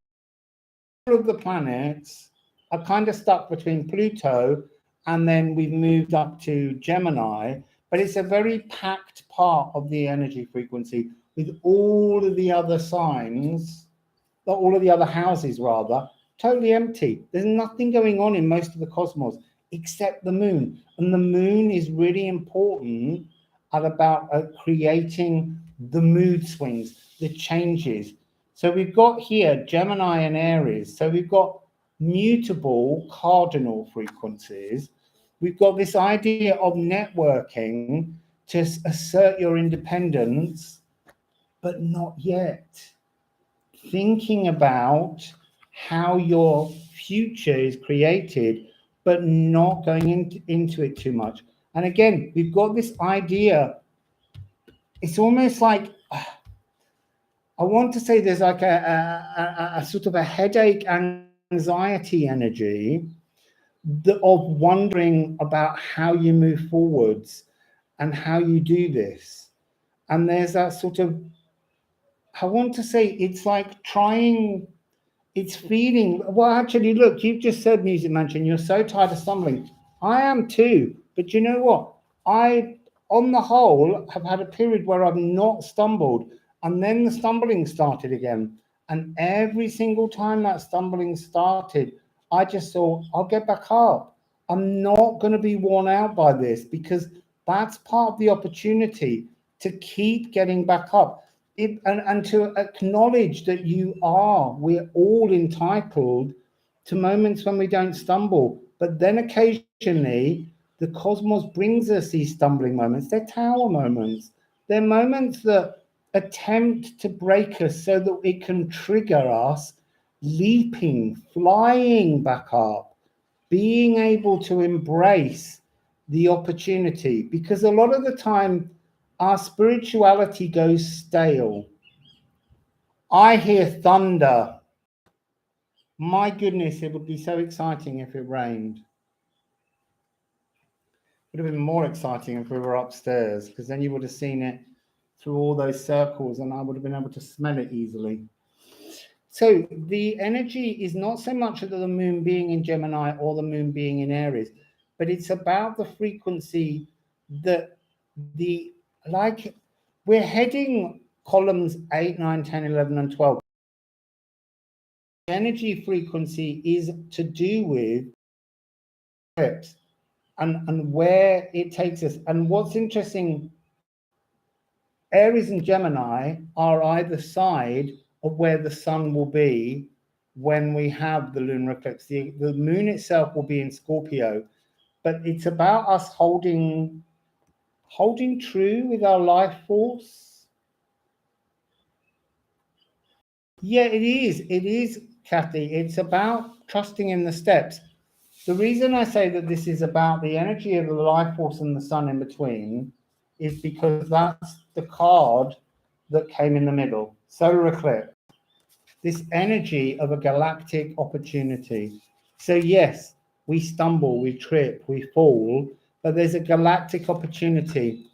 all of the planets are kind of stuck between Pluto and then we've moved up to Gemini. But it's a very packed part of the energy frequency with all of the other signs, all of the other houses rather, totally empty. There's nothing going on in most of the cosmos except the moon. And the moon is really important at about creating the mood swings, the changes. So we've got here Gemini and Aries. So we've got mutable cardinal frequencies. We've got this idea of networking to assert your independence, but not yet. Thinking about how your future is created, but not going into it too much. And again, we've got this idea. It's almost like, I want to say there's like a sort of a headache, anxiety energy of wondering about how you move forwards and how you do this. And there's that sort of, I want to say it's like trying, it's feeling, well, actually, look, you've just said, Music Mansion, you're so tired of stumbling. I am too. But you know what? I, on the whole, have had a period where I've not stumbled. And then the stumbling started again. And every single time that stumbling started, I just thought, I'll get back up. I'm not going to be worn out by this, because that's part of the opportunity to keep getting back up. And to acknowledge that we're all entitled to moments when we don't stumble. But then occasionally, the cosmos brings us these stumbling moments. They're tower moments. They're moments that attempt to break us so that it can trigger us leaping, flying back up, being able to embrace the opportunity. Because a lot of the time, our spirituality goes stale. I hear thunder. My goodness, it would be so exciting if it rained. It would have been more exciting if we were upstairs, because then you would have seen it through all those circles and I would have been able to smell it easily. So the energy is not so much of the moon being in Gemini or the moon being in Aries, but it's about the frequency that we're heading columns 8, 9, 10, 11, and 12. The energy frequency is to do with trips and where it takes us. And what's interesting, Aries and Gemini are either side of where the sun will be when we have the lunar eclipse. The moon itself will be in Scorpio, but it's about us holding true with our life force. Yeah, it is, Kathy. It's about trusting in the steps. The reason I say that this is about the energy of the life force and the sun in between is because that's the card that came in the middle, solar eclipse. This energy of a galactic opportunity. So yes, we stumble, we trip, we fall, but there's a galactic opportunity.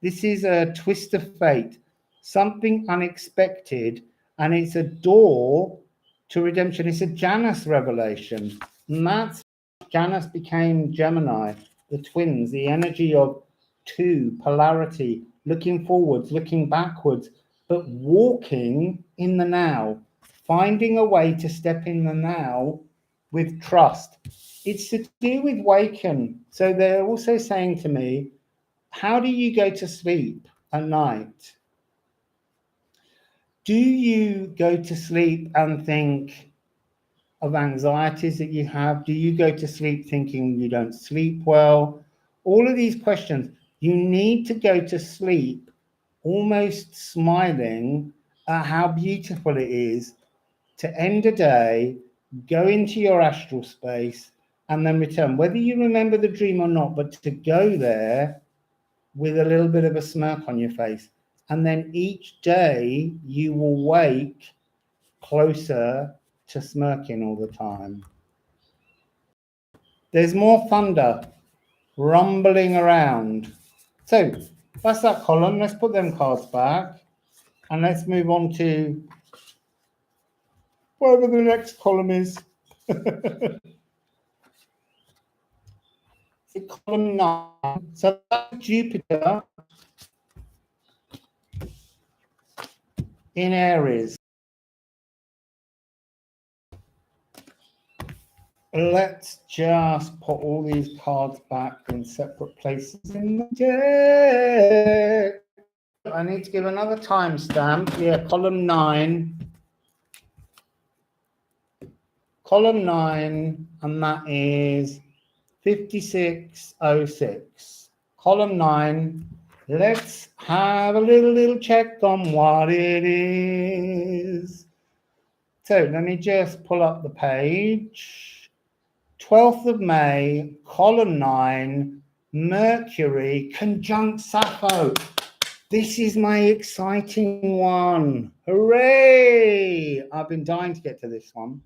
This is a twist of fate, something unexpected, and it's a door to redemption. It's a Janus revelation. And that's Janus became Gemini, the twins, the energy of two, polarity, looking forwards, looking backwards, but walking in the now, finding a way to step in the now with trust. It's to do with waken. So they're also saying to me, how do you go to sleep at night? Do you go to sleep and think of anxieties that you have? Do you go to sleep thinking you don't sleep well? All of these questions. You need to go to sleep almost smiling at how beautiful it is to end a day, go into your astral space, and then return. Whether you remember the dream or not, but to go there with a little bit of a smirk on your face. And then each day you will wake closer to smirking all the time. There's more thunder rumbling around. So that's that column. Let's put them cards back. And let's move on to whatever the next column is. It's column 9. So that's Jupiter in Aries. Let's just put all these cards back in separate places in the deck. I need to give another timestamp. Yeah, column 9. Column 9, and that is 5606. Column 9. Let's have a little check on what it is. So let me just pull up the page. 12th of May, column 9, Mercury conjunct Sappho. This is my exciting one. Hooray! I've been dying to get to this one.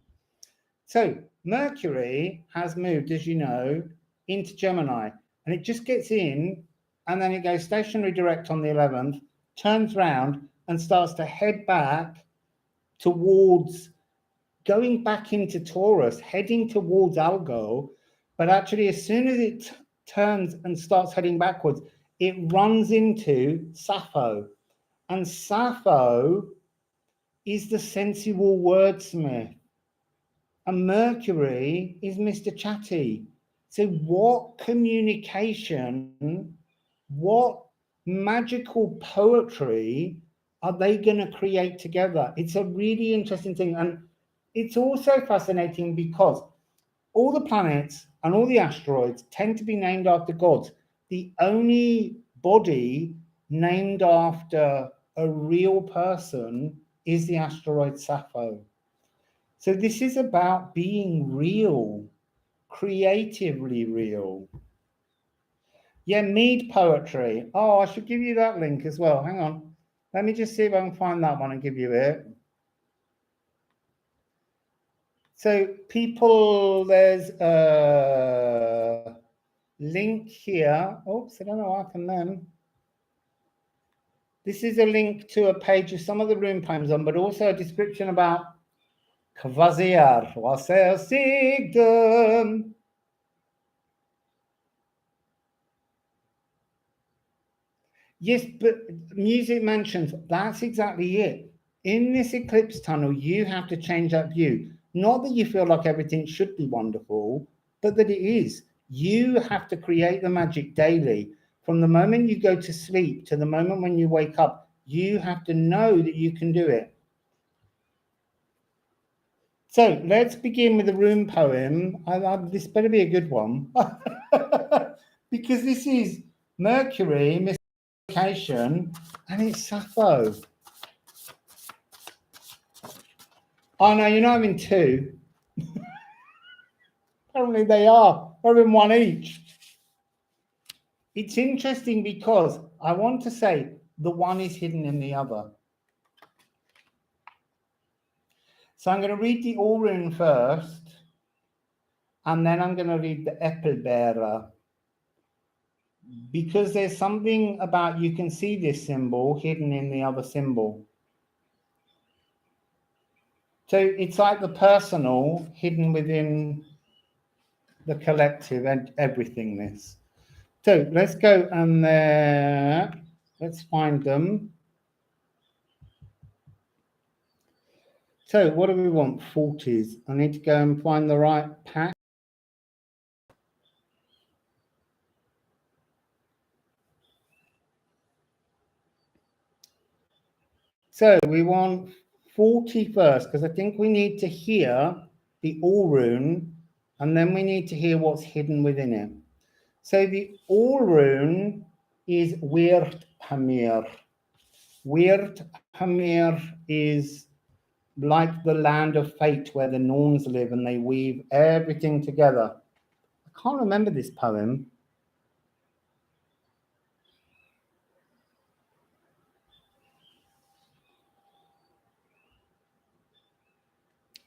So Mercury has moved, as you know, into Gemini, and it just gets in, and then it goes stationary direct on the 11th, turns round and starts to head back towards, going back into Taurus, heading towards Algol. But actually, as soon as it turns and starts heading backwards, it runs into Sappho. And Sappho is the sensual wordsmith. And Mercury is Mr. Chatty. So what communication, what magical poetry are they going to create together? It's a really interesting thing. And it's also fascinating because all the planets and all the asteroids tend to be named after gods. The only body named after a real person is the asteroid Sappho. So this is about being real, creatively real. Yeah, Mead poetry. Oh, I should give you that link as well. Hang on. Let me just see if I can find that one and give you it. So people, there's a link here. Oops, I don't know how I can then. This is a link to a page of some of the rune poems on, but also a description about Wassail, Wassail Sigdom. Yes, but music mentions, that's exactly it. In this eclipse tunnel, you have to change that view. Not that you feel like everything should be wonderful, but that it is. You have to create the magic daily. From the moment you go to sleep to the moment when you wake up, you have to know that you can do it. So let's begin with a rune poem. This better be a good one. Because this is Mercury, Mystification, and it's Sappho. Oh no, you're not having two. Apparently they are. They're having one each. It's interesting because I want to say the one is hidden in the other. So I'm going to read the All Rune first, and then I'm going to read the Epelbearer. Because there's something about, you can see this symbol hidden in the other symbol. So it's like the personal hidden within the collective and everythingness. So let's go and let's find them. So what do we want? 40s. I need to go and find the right pack. So we want 40 first, because I think we need to hear the All Rune, and then we need to hear what's hidden within it. So the All Rune is Weird Hamir. Weird Hamir is like the land of fate where the Norns live and they weave everything together. I can't remember this poem.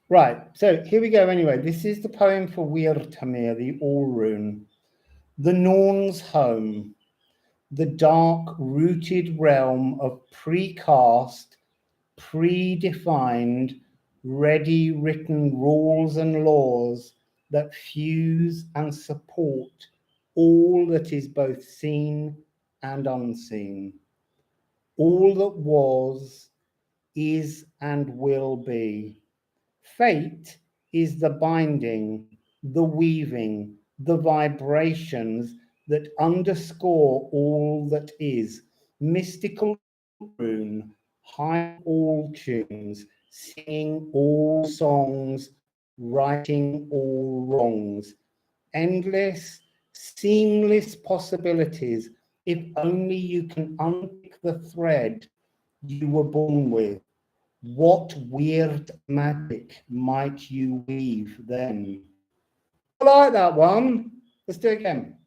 Right, so here we go anyway. This is the poem for Weird Hamir, the All Rune. The Norn's Home. the dark-rooted realm of precast, predefined, ready-written rules and laws that fuse and support all that is both seen and unseen, all that was, is, and will be. Fate is the binding, the weaving, the vibrations that underscore all that is, mystical rune, high all tunes, singing all songs, righting all wrongs, endless, seamless possibilities, if only you can unpick the thread you were born with. What weird magic might you weave then? I like that one. Let's do it again.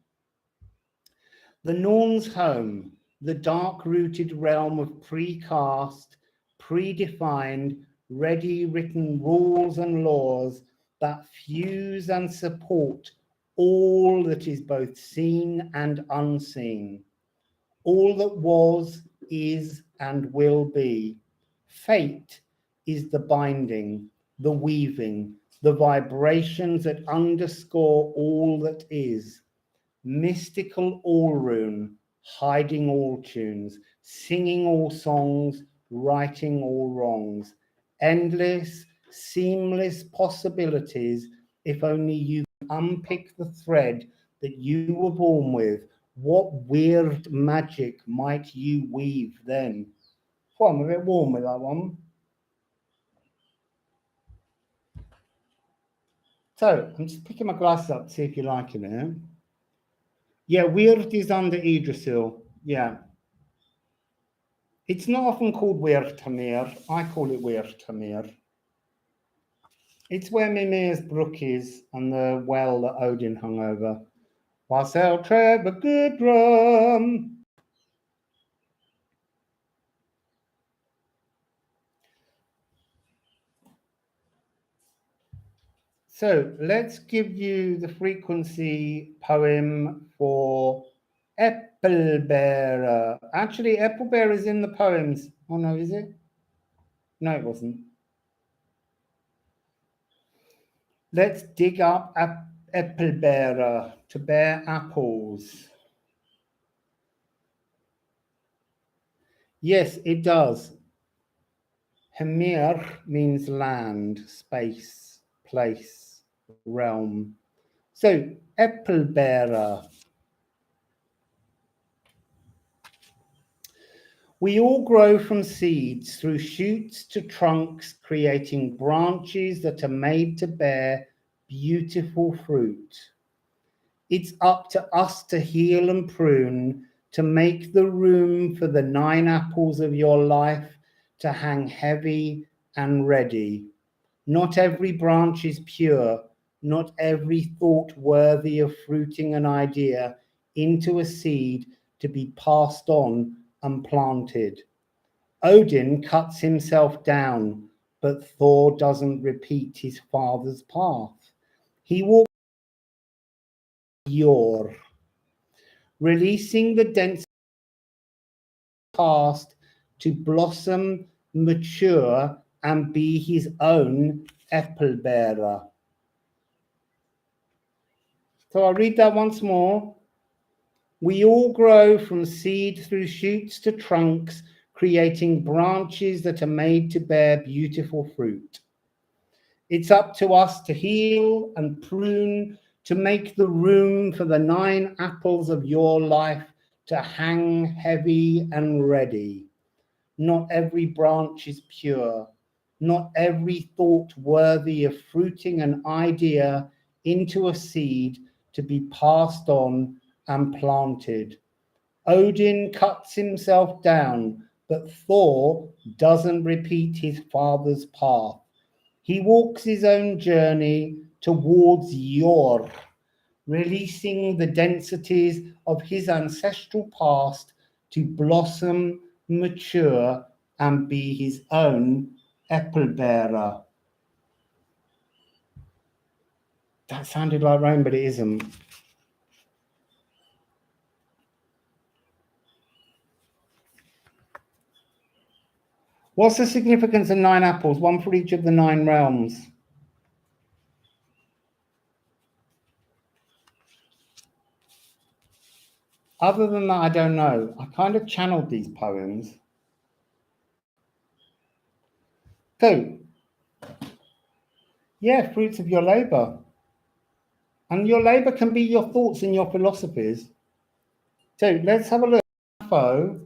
The Norn's home, the dark-rooted realm of precast, predefined, ready-written rules and laws that fuse and support all that is both seen and unseen, all that was, is, and will be. Fate is the binding, the weaving, the vibrations that underscore all that is. Mystical all rune, hiding all tunes, singing all songs, righting all wrongs. Endless, seamless possibilities, if only you unpick the thread that you were born with. What weird magic might you weave then? Oh, I'm a bit warm with that one. So I'm just picking my glasses up to see if you're liking it. Yeah, weird is under Yggdrasil. Yeah. It's not often called Weirtamir. I call it Weirtamir. It's where Mimir's brook is and the well that Odin hung over. Wassail, tread a good drum. So let's give you the frequency poem for Applebearer. Actually, Applebearer is in the poems. Oh no, is it? No, it wasn't. Let's dig up Applebearer to bear apples. Yes, it does. Hemir means land, space, place, realm. So, Applebearer. We all grow from seeds through shoots to trunks, creating branches that are made to bear beautiful fruit. It's up to us to heal and prune, to make the room for the 9 apples of your life to hang heavy and ready. Not every branch is pure, not every thought worthy of fruiting an idea into a seed to be passed on and planted. Odin cuts himself down, but Thor doesn't repeat his father's path. He walks Yor, releasing the dense past to blossom, mature, and be his own apple bearer. So I'll read that once more. We all grow from seed through shoots to trunks, creating branches that are made to bear beautiful fruit. It's up to us to heal and prune, to make the room for the 9 apples of your life to hang heavy and ready. Not every branch is pure. Not every thought worthy of fruiting an idea into a seed to be passed on and planted. Odin cuts himself down, but Thor doesn't repeat his father's path. He walks his own journey towards Yor, releasing the densities of his ancestral past to blossom, mature, and be his own apple bearer. That sounded like rain, but it isn't. What's the significance of 9 apples? One for each of the 9 realms. Other than that, I don't know. I kind of channeled these poems. So, yeah, fruits of your labor. And your labor can be your thoughts and your philosophies. So let's have a look. Sappho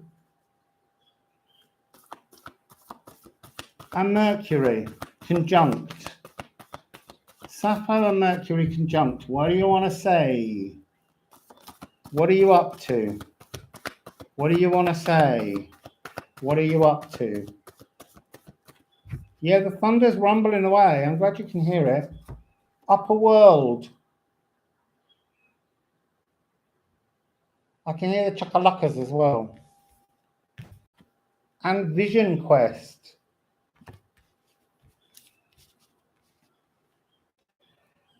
and Mercury conjunct. Sappho and Mercury conjunct. What do you want to say? What are you up to? What do you want to say? What are you up to? Yeah, the thunder's rumbling away. I'm glad you can hear it. Upper world. I can hear the chakalakas as well. And vision quest.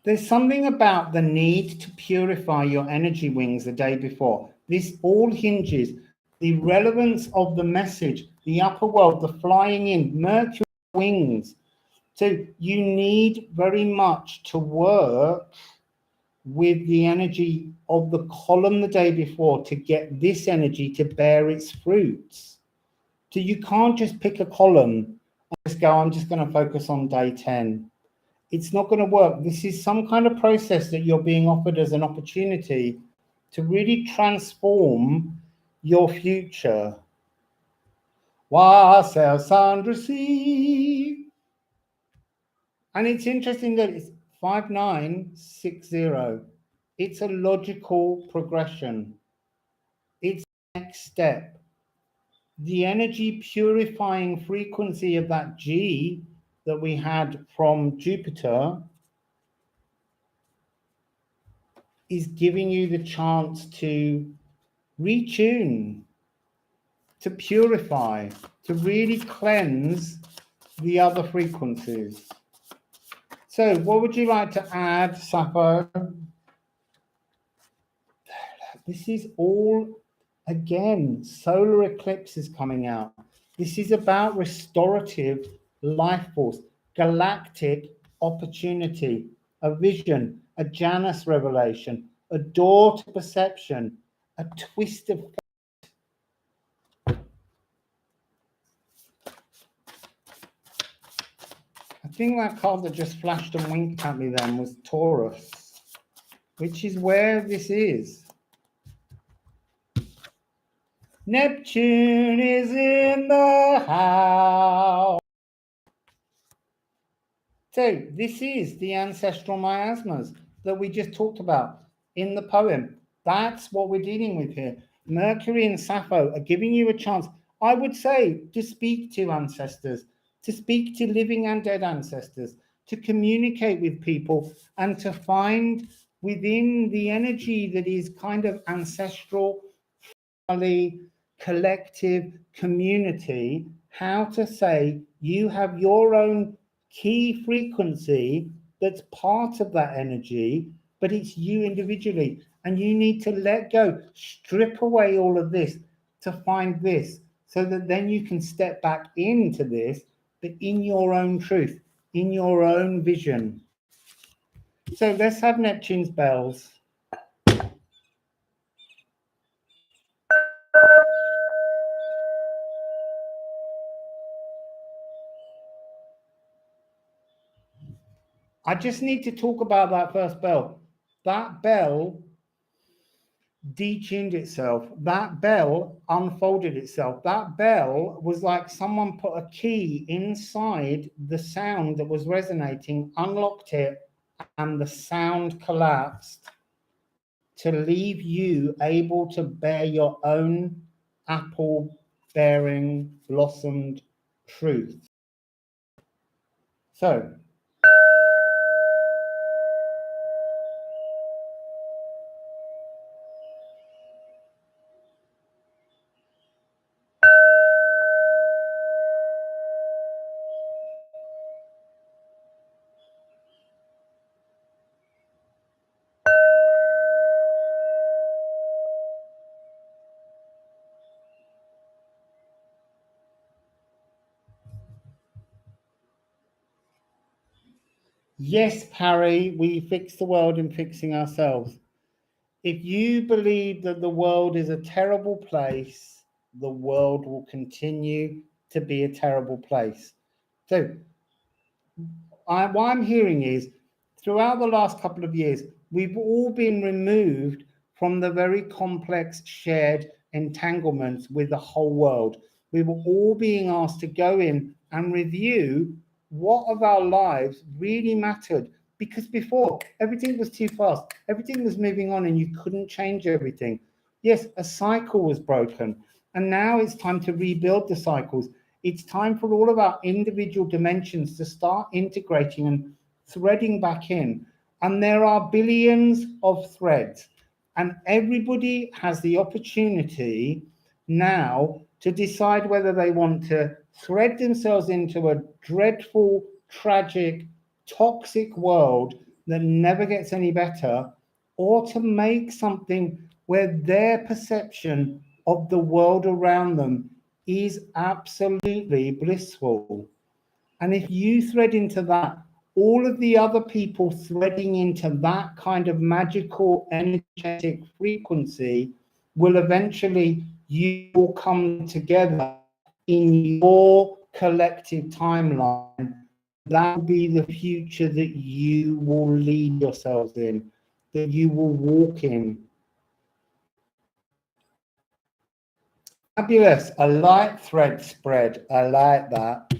There's something about the need to purify your energy wings the day before. This all hinges the relevance of the message, the upper world, the flying in, Mercury wings. So you need very much to work with the energy of the column the day before to get this energy to bear its fruits. So you can't just pick a column and just go, I'm just going to focus on day 10. It's not going to work. This is some kind of process that you're being offered as an opportunity to really transform your future. Wassail Sandrasi. And it's interesting that it's 5960. It's a logical progression. It's the next step. The energy purifying frequency of that G that we had from Jupiter is giving you the chance to retune, to purify, to really cleanse the other frequencies. So what would you like to add, Sappho? This is all, again, solar eclipse is coming out. This is about restorative life force, galactic opportunity, a vision, a Janus revelation, a door to perception, a twist of fate. I think that card that just flashed and winked at me then was Taurus, which is where this is. Neptune is in the house. So this is the ancestral miasmas that we just talked about in the poem. That's what we're dealing with here. Mercury and Sappho are giving you a chance, I would say, to speak to ancestors, to speak to living and dead ancestors, to communicate with people, and to find within the energy that is kind of ancestral, collective community, how to say you have your own key frequency that's part of that energy, but it's you individually, and you need to let go, strip away all of this to find this, so that then you can step back into this, but in your own truth, in your own vision. So let's have Neptune's bells. I just need to talk about that first bell. That bell detuned itself. That bell unfolded itself. That bell was like someone put a key inside the sound that was resonating, unlocked it, and the sound collapsed to leave you able to bear your own apple-bearing, blossomed truth. So, Yes, Parry, we fix the world in fixing ourselves. If you believe that the world is a terrible place, the world will continue to be a terrible place. So what I'm hearing is, throughout the last couple of years, we've all been removed from the very complex shared entanglements with the whole world. We were all being asked to go in and review what of our lives really mattered. Because before, everything was too fast. Everything was moving on and you couldn't change everything. Yes, a cycle was broken. And now it's time to rebuild the cycles. It's time for all of our individual dimensions to start integrating and threading back in. And there are billions of threads. And everybody has the opportunity now to decide whether they want to thread themselves into a dreadful, tragic, toxic world that never gets any better, or to make something where their perception of the world around them is absolutely blissful. And if you thread into that, all of the other people threading into that kind of magical, energetic frequency will eventually, you will come together in your collective timeline. That will be the future that you will lead yourselves in, that you will walk in. Fabulous. A light thread spread. I like that.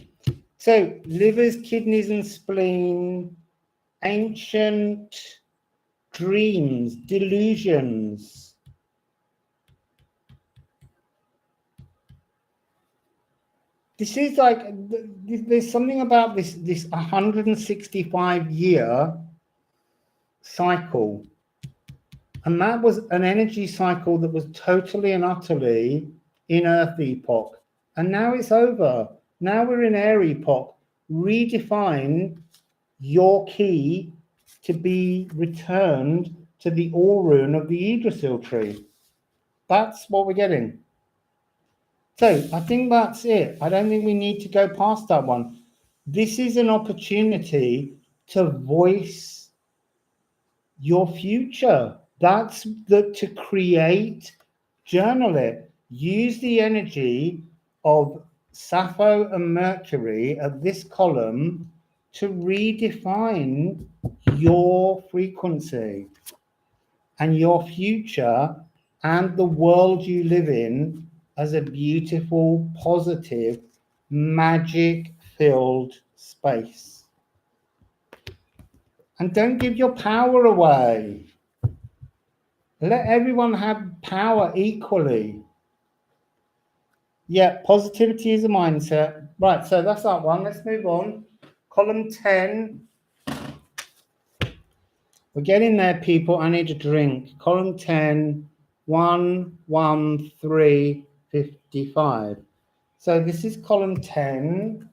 So, livers, kidneys, and spleen, ancient dreams, delusions. This is like, there's something about this 165-year cycle. And that was an energy cycle that was totally and utterly in Earth epoch. And now it's over. Now we're in air epoch. Redefine your key to be returned to the all rune of the Yggdrasil tree. That's what we're getting. So I think that's it. I don't think we need to go past that one. This is an opportunity to voice your future. That's to create, journal it. Use the energy of Sappho and Mercury at this column to redefine your frequency and your future and the world you live in as a beautiful, positive, magic-filled space. And don't give your power away. Let everyone have power equally. Yeah, positivity is a mindset. Right, so that's that one. Let's move on. Column 10. We're getting there, people. I need a drink. Column 10, 1, 1, 3, 55. So this is column 10,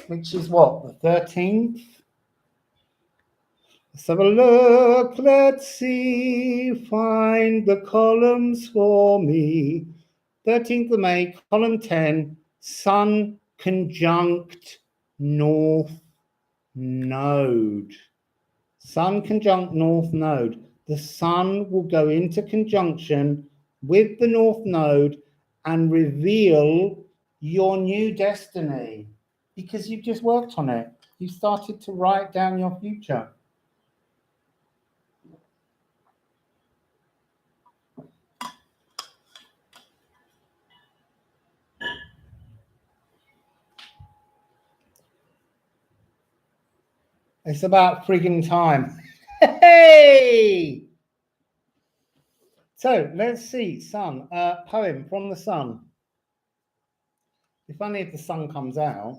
which is what, the 13th? Let's have a look. Let's see. Find the columns for me. 13th of May, column 10, Sun conjunct North Node. Sun conjunct North Node. The Sun will go into conjunction with the North Node and reveal your new destiny because you've just worked on it. You've started to write down your future. It's about friggin' time. Hey! So let's see. Sun, poem from the Sun. If only if the sun comes out.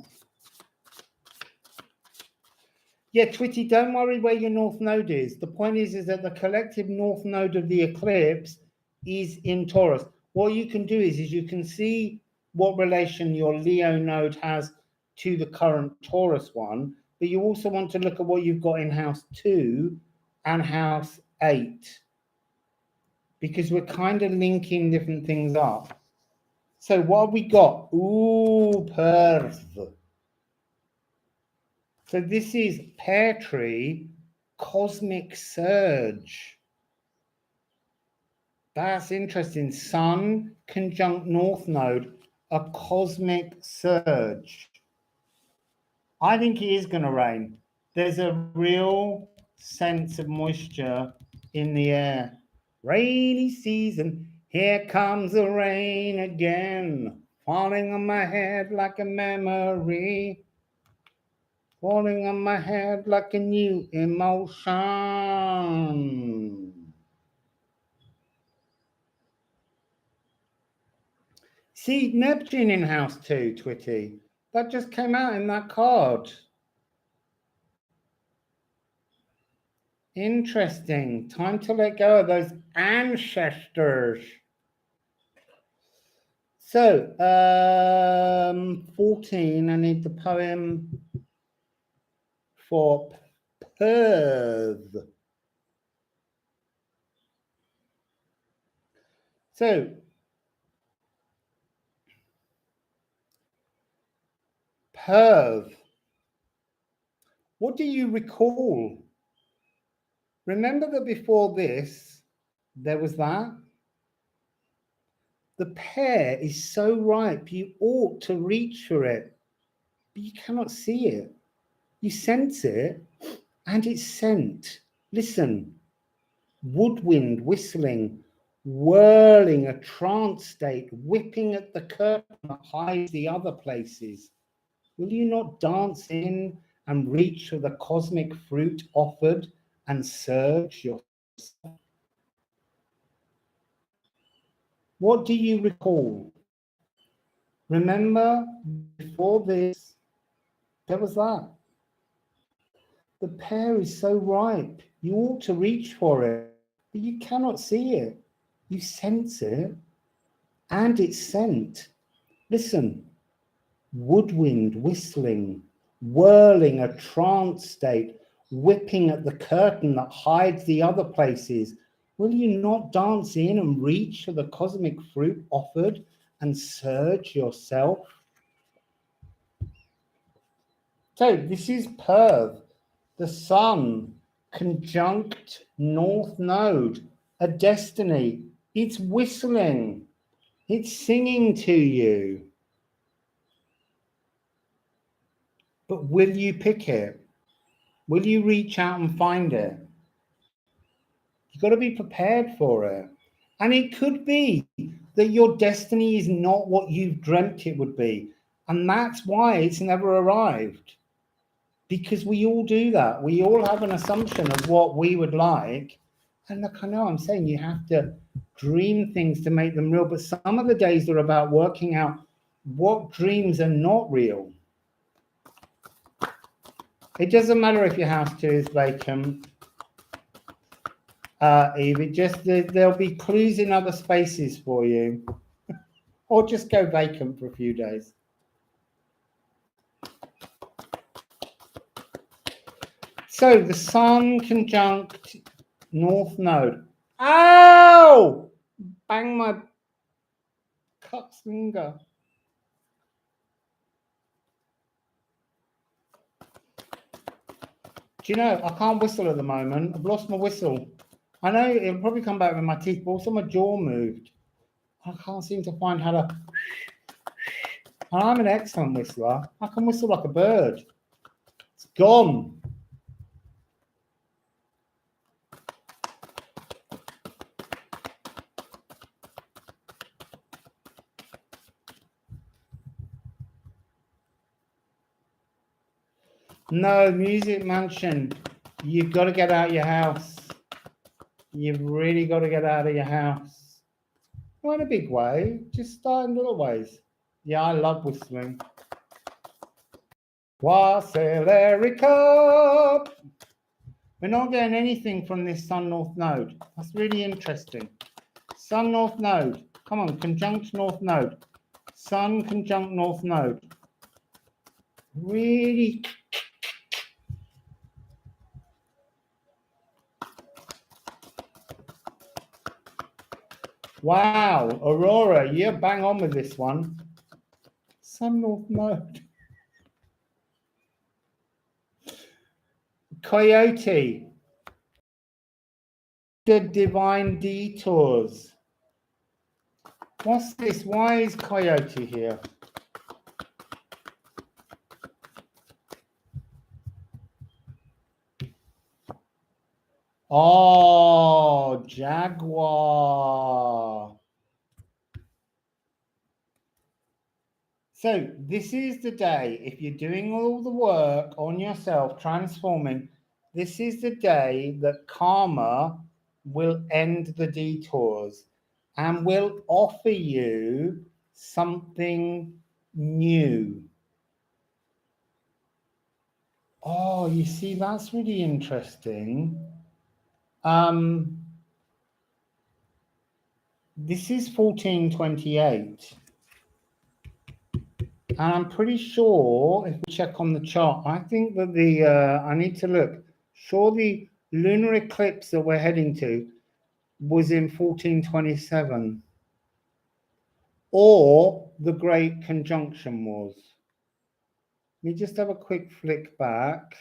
Yeah, Twitty, don't worry where your North Node is. The point is that the collective North Node of the eclipse is in Taurus. What you can do is you can see what relation your Leo node has to the current Taurus one, but you also want to look at what you've got in house 2 and house 8, because we're kind of linking different things up. So what have we got? Ooh, Perth. So this is pear tree, cosmic surge. That's interesting. Sun conjunct North Node, a cosmic surge. I think it is going to rain. There's a real sense of moisture in the air. Rainy season, here comes the rain again, falling on my head like a memory, falling on my head like a new emotion. See, Neptune in house 2, Twitty. That just came out in that card. Interesting. Time to let go of those ancestors. So, 14, I need the poem for Perth. So, Perth. What do you recall? Remember that before this, there was that? The pear is so ripe, you ought to reach for it, but you cannot see it. You sense it, and it's scent. Listen, woodwind whistling, whirling, a trance state, whipping at the curtain that hides the other places. Will you not dance in and reach for the cosmic fruit offered and surge yourself? What do you recall? Remember, before this, there was that. The pear is so ripe, you ought to reach for it, but you cannot see it. You sense it, and it's scent. Listen, woodwind whistling, whirling, a trance state, whipping at the curtain that hides the other places. Will you not dance in and reach for the cosmic fruit offered and surge yourself? So this is Perth, the sun conjunct North Node, a destiny. It's whistling. It's singing to you. But will you pick it? Will you reach out and find it? You've got to be prepared for it. And it could be that your destiny is not what you've dreamt it would be. And that's why it's never arrived. Because we all do that. We all have an assumption of what we would like. And look, I know I'm saying you have to dream things to make them real. But some of the days are about working out what dreams are not real. It doesn't matter if your house 2 is vacant, Eve. It just, there'll be clues in other spaces for you. Or just go vacant for a few days. So the sun conjunct North Node. Ow! Bang my cut finger. Do you know, I can't whistle at the moment. I've lost my whistle. I know it'll probably come back with my teeth, but also my jaw moved. I can't seem to find how to... And I'm an excellent whistler. I can whistle like a bird. It's gone. No, Music Mansion. You've got to get out of your house. You've really got to get out of your house. Not in a big way, just start in little ways. Yeah, I love whistling. Wassail. We're not getting anything from this Sun North Node. That's really interesting. Sun North Node. Come on, conjunct North Node. Sun conjunct North Node. Really. Wow, Aurora, you're bang on with this one. Sun North Node. Coyote. The divine detours. What's this? Why is Coyote here? Oh, Jaguar. So this is the day, if you're doing all the work on yourself, transforming, this is the day that karma will end the detours and will offer you something new. Oh, you see, that's really interesting. This is 1428. And I'm pretty sure, if we check on the chart, I think that the, I need to look, sure the lunar eclipse that we're heading to was in 1427. Or the Great Conjunction was. Let me just have a quick flick back.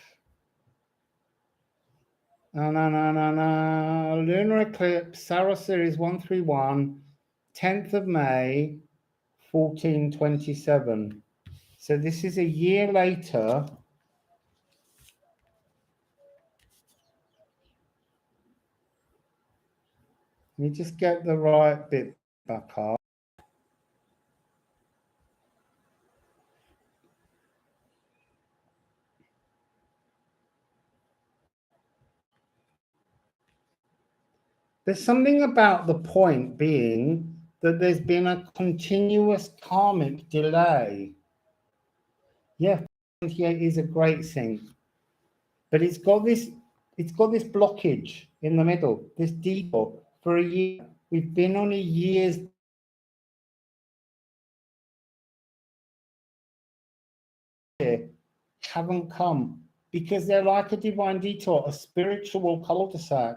Lunar eclipse, Sarah Series 131, 10th of May, 1427. So this is a year later. Let me just get the right bit back up. There's something about the point being that there's been a continuous karmic delay. Yeah, 28 is a great thing, but it's got this blockage in the middle, this detour for a year. We've been on a year's haven't come because they're like a divine detour, a spiritual cul-de-sac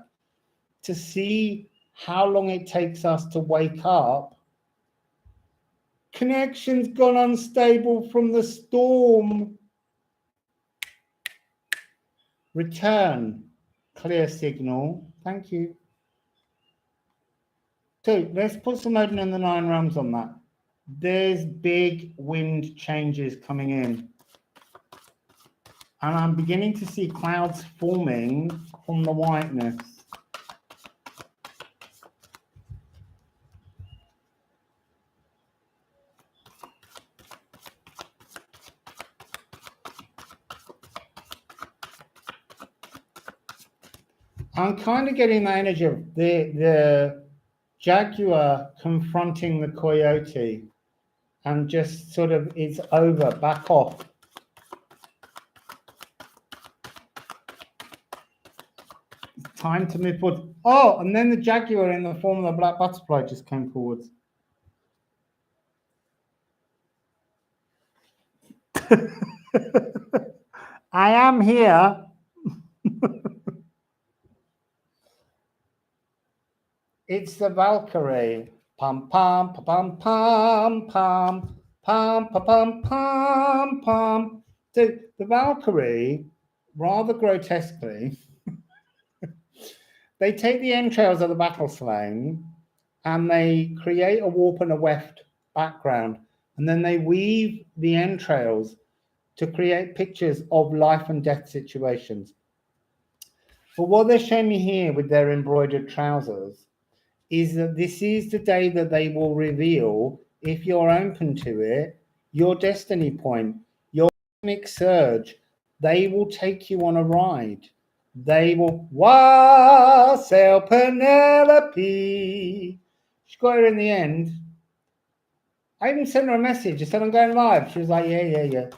to see how long it takes us to wake up. Connection's gone unstable from the storm. Return. Clear signal. Thank you. So let's put some Odin and the 9 realms on that. There's big wind changes coming in. And I'm beginning to see clouds forming from the whiteness. I'm kind of getting the energy of the jaguar confronting the coyote and just sort of, it's over, back off. It's time to move forward. Oh, and then the jaguar in the form of the black butterfly just came forwards. I am here. It's the Valkyrie. Pum pum pum pum pum pum pum pum pum pum. So the Valkyrie, rather grotesquely, they take the entrails of the battle slain and they create a warp and a weft background, and then they weave the entrails to create pictures of life and death situations. But what they're showing me here with their embroidered trousers is that this is the day that they will reveal, if you're open to it, your destiny point, your cosmic surge. They will take you on a ride. They will Wassail Penelope. She got her in the end. I even sent her a message. I said, I'm going live. She was like, yeah.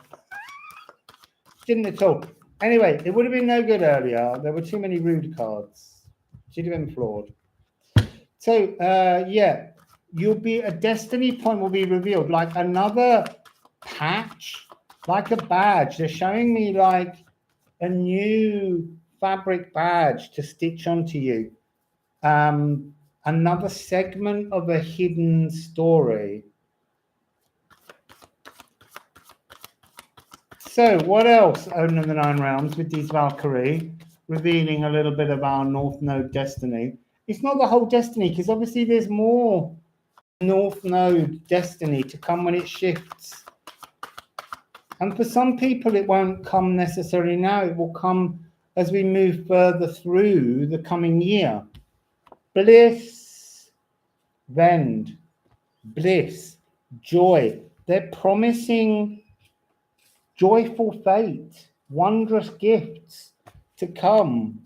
Didn't at all. Anyway, it would have been no good earlier. There were too many rude cards. She'd have been floored. So, yeah, you'll be, a destiny point will be revealed, like another patch, like a badge. They're showing me like a new fabric badge to stitch onto you. Another segment of a hidden story. So what else, Odin and the 9 realms with these Valkyrie? revealing a little bit of our North Node destiny. It's not the whole destiny, because obviously there's more North Node destiny to come when it shifts. And for some people, it won't come necessarily now. It will come as we move further through the coming year. Bliss, Vend, bliss, joy. They're promising joyful fate, wondrous gifts to come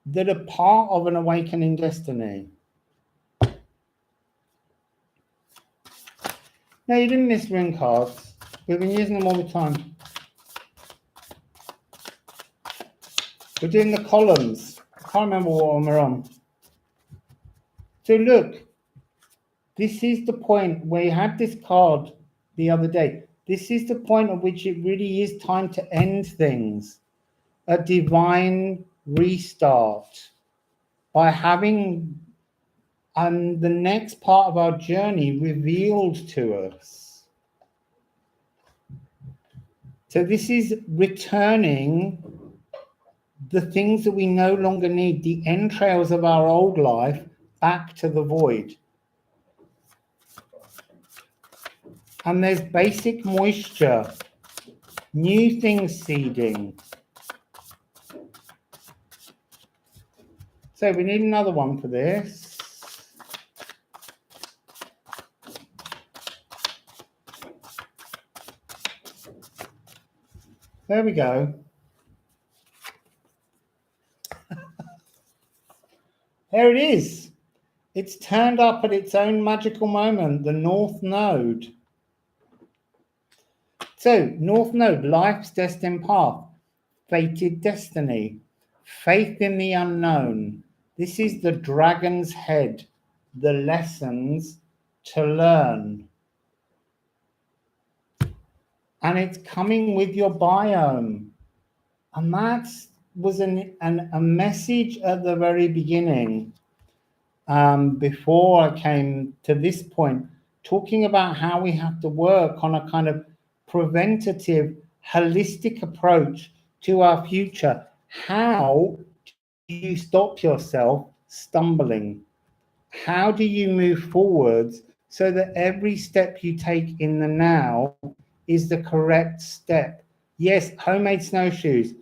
that are part of an awakening destiny. No, you didn't miss ring cards. We've been using them all the time. We're doing the columns. I can't remember what one we're on. So look, this is the point where you had this card the other day. This is the point at which it really is time to end things. A divine restart by having the next part of our journey revealed to us. So this is returning the things that we no longer need, the entrails of our old life, back to the void. And there's basic moisture, new things seeding. So we need another one for this. There we go. There it is. It's turned up at its own magical moment, the North Node. So, North Node, life's destined path, fated destiny, faith in the unknown. This is the dragon's head, the lessons to learn. And it's coming with your biome. And that was a message at the very beginning, before I came to this point, talking about how we have to work on a kind of preventative, holistic approach to our future. How do you stop yourself stumbling? How do you move forwards so that every step you take in the now is the correct step? Yes, homemade snowshoes,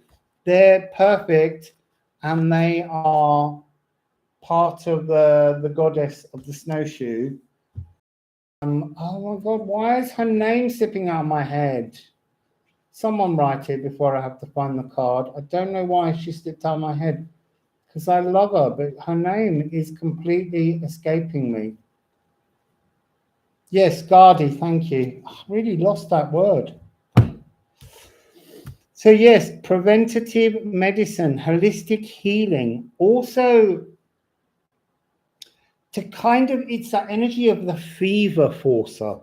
they're perfect, and they are part of the goddess of the snowshoe. Oh my God, why is her name slipping out of my head? Someone write it before I have to find the card. I don't know why she slipped out of my head, because I love her, but her name is completely escaping me. Yes, Gardi, thank you. I really lost that word. So yes, preventative medicine, holistic healing, also to kind of, it's that energy of the fever forcer,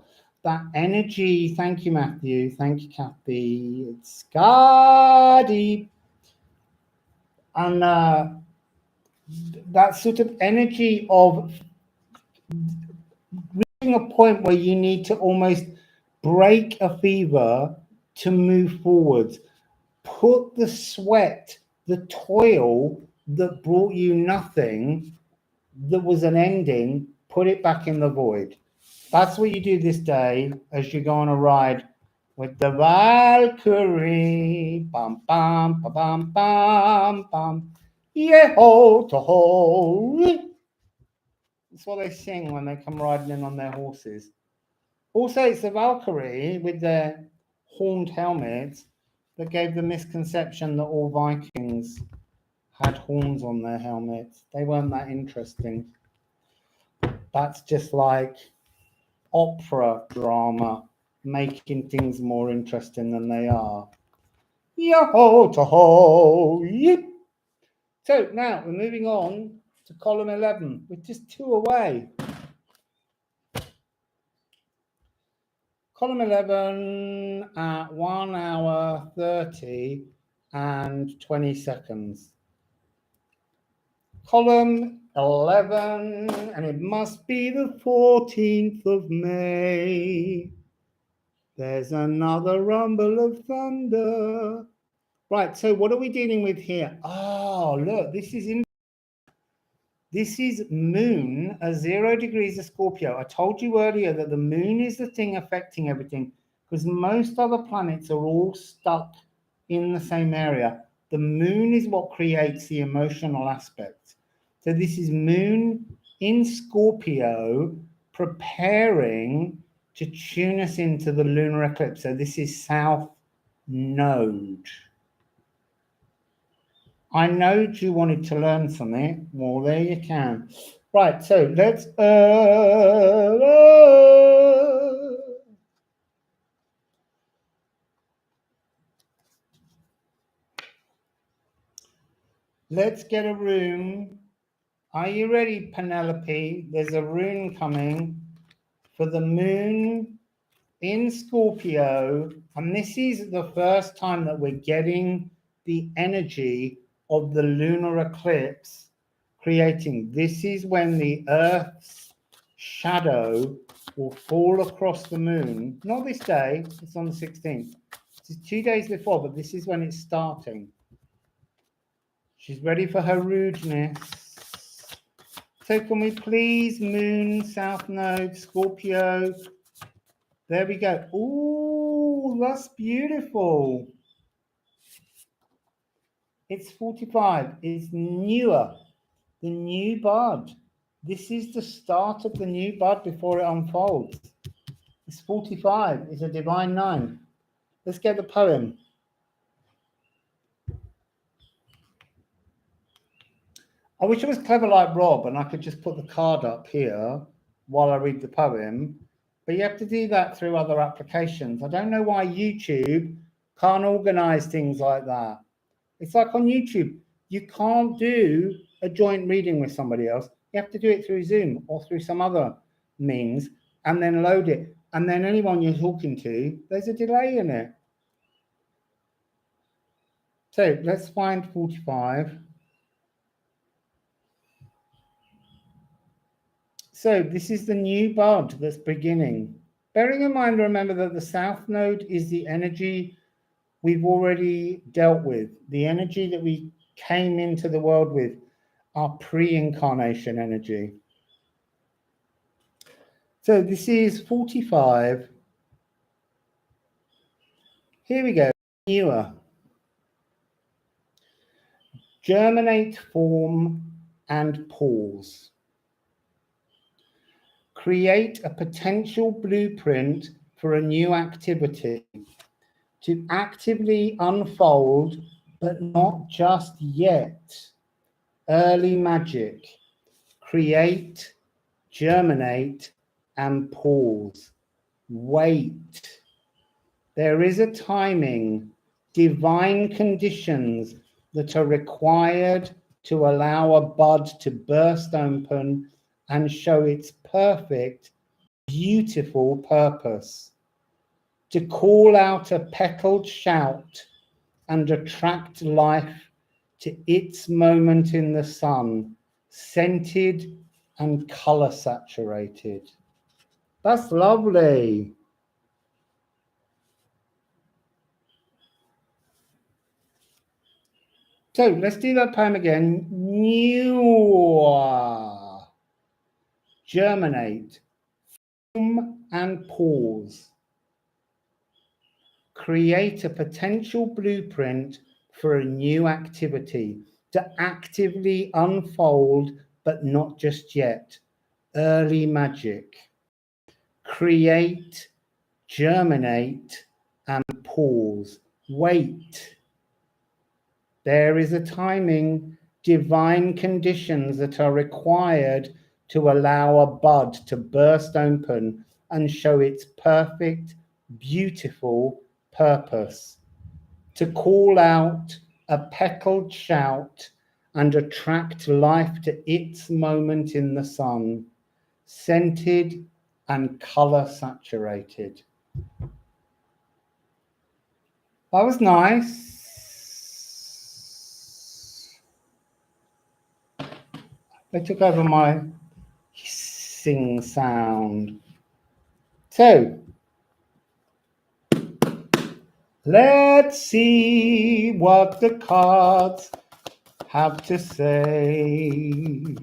that energy. Thank you, Matthew. Thank you, Kathy. It's Gardi. And that sort of energy of reaching a point where you need to almost break a fever to move forwards. Put the sweat, the toil that brought you nothing, that was an ending, put it back in the void. That's what you do this day as you go on a ride with the Valkyrie. Bum, bum, ba, bum, bum, bum. Yeo to ho. That's what they sing when they come riding in on their horses. Also, it's the Valkyrie with their horned helmets that gave the misconception that all Vikings had horns on their helmets. They weren't that interesting. That's just like opera drama, making things more interesting than they are. Yo to ho. Yip. So now we're moving on to column 11. We're just 2 away. Column 11 at 1 hour 30 and 20 seconds. Column 11, and it must be the 14th of May. There's another rumble of thunder Right, so what are we dealing with here? Oh, look, this is moon at 0 degrees of Scorpio. I told you earlier that the moon is the thing affecting everything because most other planets are all stuck in the same area. The moon is what creates the emotional aspect. So this is moon in Scorpio preparing to tune us into the lunar eclipse. So this is South Node. I know you wanted to learn something. Well, there you can. Right, so let's get a rune. Are you ready, Penelope? There's a rune coming for the moon in Scorpio, and this is the first time that we're getting the energy of the lunar eclipse creating. This is when the Earth's shadow will fall across the moon. Not this day, it's on the 16th. It's 2 days before, but this is when it's starting. She's ready for her rudeness. So can we please, moon, south node, Scorpio. There we go. Ooh, that's beautiful. It's 45. It's newer. The new bud. This is the start of the new bud before it unfolds. It's 45. It's a divine 9. Let's get the poem. I wish I was clever like Rob and I could just put the card up here while I read the poem. But you have to do that through other applications. I don't know why YouTube can't organize things like that. It's like on YouTube. You can't do a joint reading with somebody else. You have to do it through Zoom or through some other means and then load it. And then anyone you're talking to, there's a delay in it. So let's find 45. So this is the new bud that's beginning. Bearing in mind, remember that the south node is the energy we've already dealt with, the energy that we came into the world with, our pre-incarnation energy. So this is 45. Here we go, newer. Germinate, form, and pause. Create a potential blueprint for a new activity to actively unfold, but not just yet. Early magic. Create, germinate, and pause. Wait. There is a timing, divine conditions that are required to allow a bud to burst open and show its perfect, beautiful purpose. To call out a petaled shout and attract life to its moment in the sun, scented and color saturated. That's lovely. So let's do that poem again. New, germinate, form and pause. Create a potential blueprint for a new activity to actively unfold, but not just yet. Early magic. Create, germinate, and pause. Wait. There is a timing, divine conditions that are required to allow a bud to burst open and show its perfect, beautiful purpose. To call out a petaled shout and attract life to its moment in the sun, scented and color saturated. That was nice. I took over my hissing sound. So, Let's see what the cards have to say.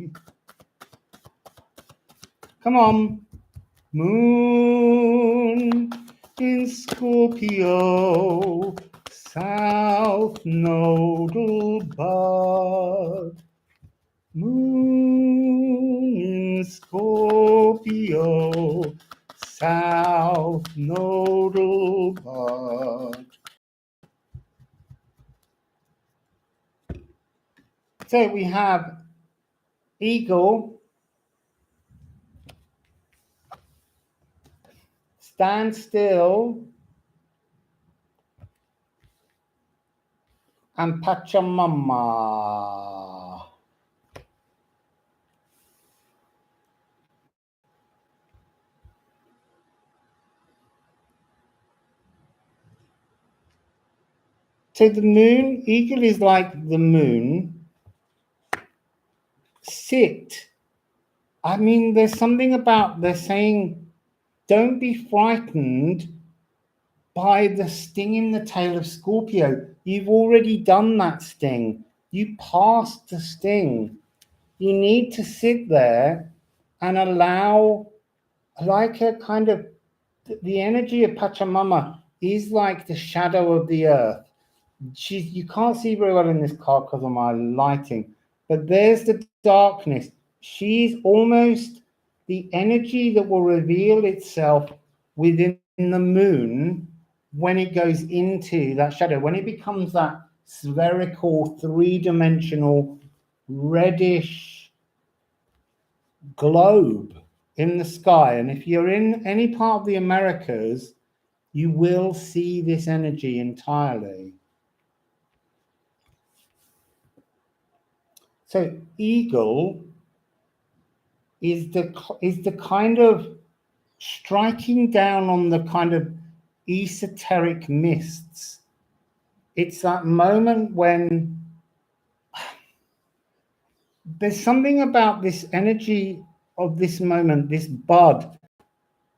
Come on. Moon in Scorpio, South Nodal Bud. Moon in Scorpio, South Nodal Bud. So we have Eagle, Stand Still, and Pachamama. So the moon, Eagle is like the moon. Sit. I mean, there's something about, they're saying, don't be frightened by the sting in the tail of Scorpio. You've already done that sting. You passed the sting. You need to sit there and allow, like a kind of, the energy of Pachamama is like the shadow of the earth. You can't see very well in this card because of my lighting, but there's the darkness. She's almost the energy that will reveal itself within the moon when it goes into that shadow, when it becomes that spherical, three-dimensional, reddish globe in the sky. And if you're in any part of the Americas, you will see this energy entirely. So eagle is the kind of striking down on the kind of esoteric mists. It's that moment when there's something about this energy of this moment, this bud.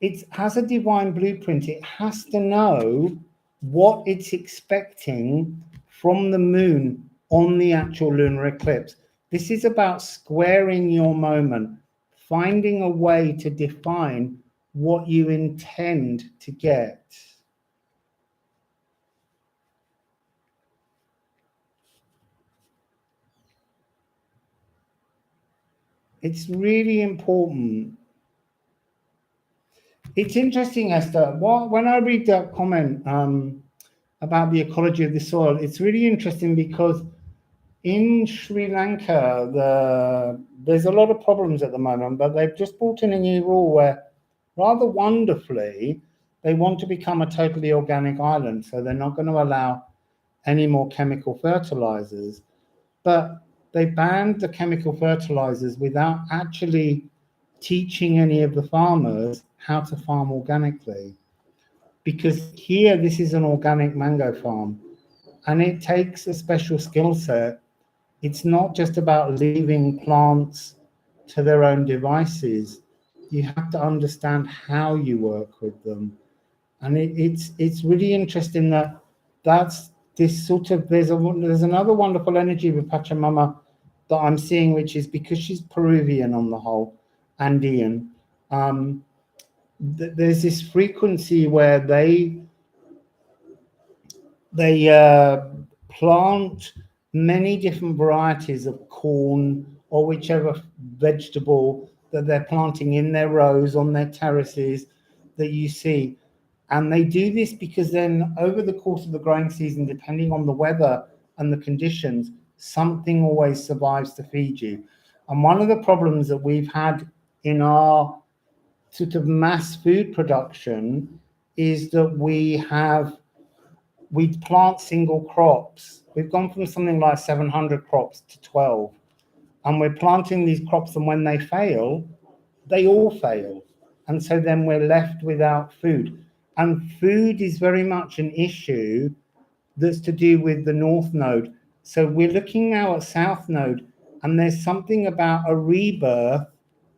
It has a divine blueprint. It has to know what it's expecting from the moon on the actual lunar eclipse. This is about squaring your moment, finding a way to define what you intend to get. It's really important. It's interesting, Esther. When I read that comment about the ecology of the soil, it's really interesting because in Sri Lanka, there's a lot of problems at the moment, but they've just brought in a new rule where, rather wonderfully, they want to become a totally organic island. So they're not going to allow any more chemical fertilizers. But they banned the chemical fertilizers without actually teaching any of the farmers how to farm organically. Because here, this is an organic mango farm, and it takes a special skill set. It's not just about leaving plants to their own devices. You have to understand how you work with them. And it's really interesting that's this sort of, there's another wonderful energy with Pachamama that I'm seeing, which is because she's Peruvian on the whole, Andean. There's this frequency where they plant many different varieties of corn or whichever vegetable that they're planting in their rows on their terraces that you see. And they do this because then over the course of the growing season, depending on the weather and the conditions, something always survives to feed you. And one of the problems that we've had in our sort of mass food production is that we plant single crops. We've gone from something like 700 crops to 12. And we're planting these crops, and when they fail, they all fail. And so then we're left without food. And food is very much an issue that's to do with the North Node. So we're looking now at South Node, and there's something about a rebirth,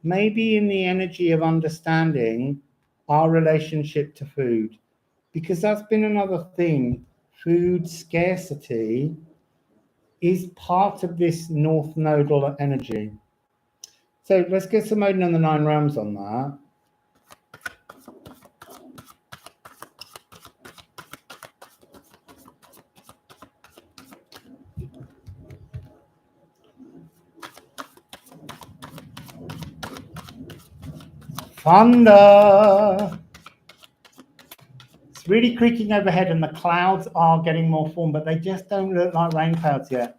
maybe in the energy of understanding our relationship to food. Because that's been another theme food scarcity is part of this North Nodal energy. So let's get some Odin and the Nine Realms on that. Thunder. It's really creaking overhead and the clouds are getting more form, but they just don't look like rain clouds yet.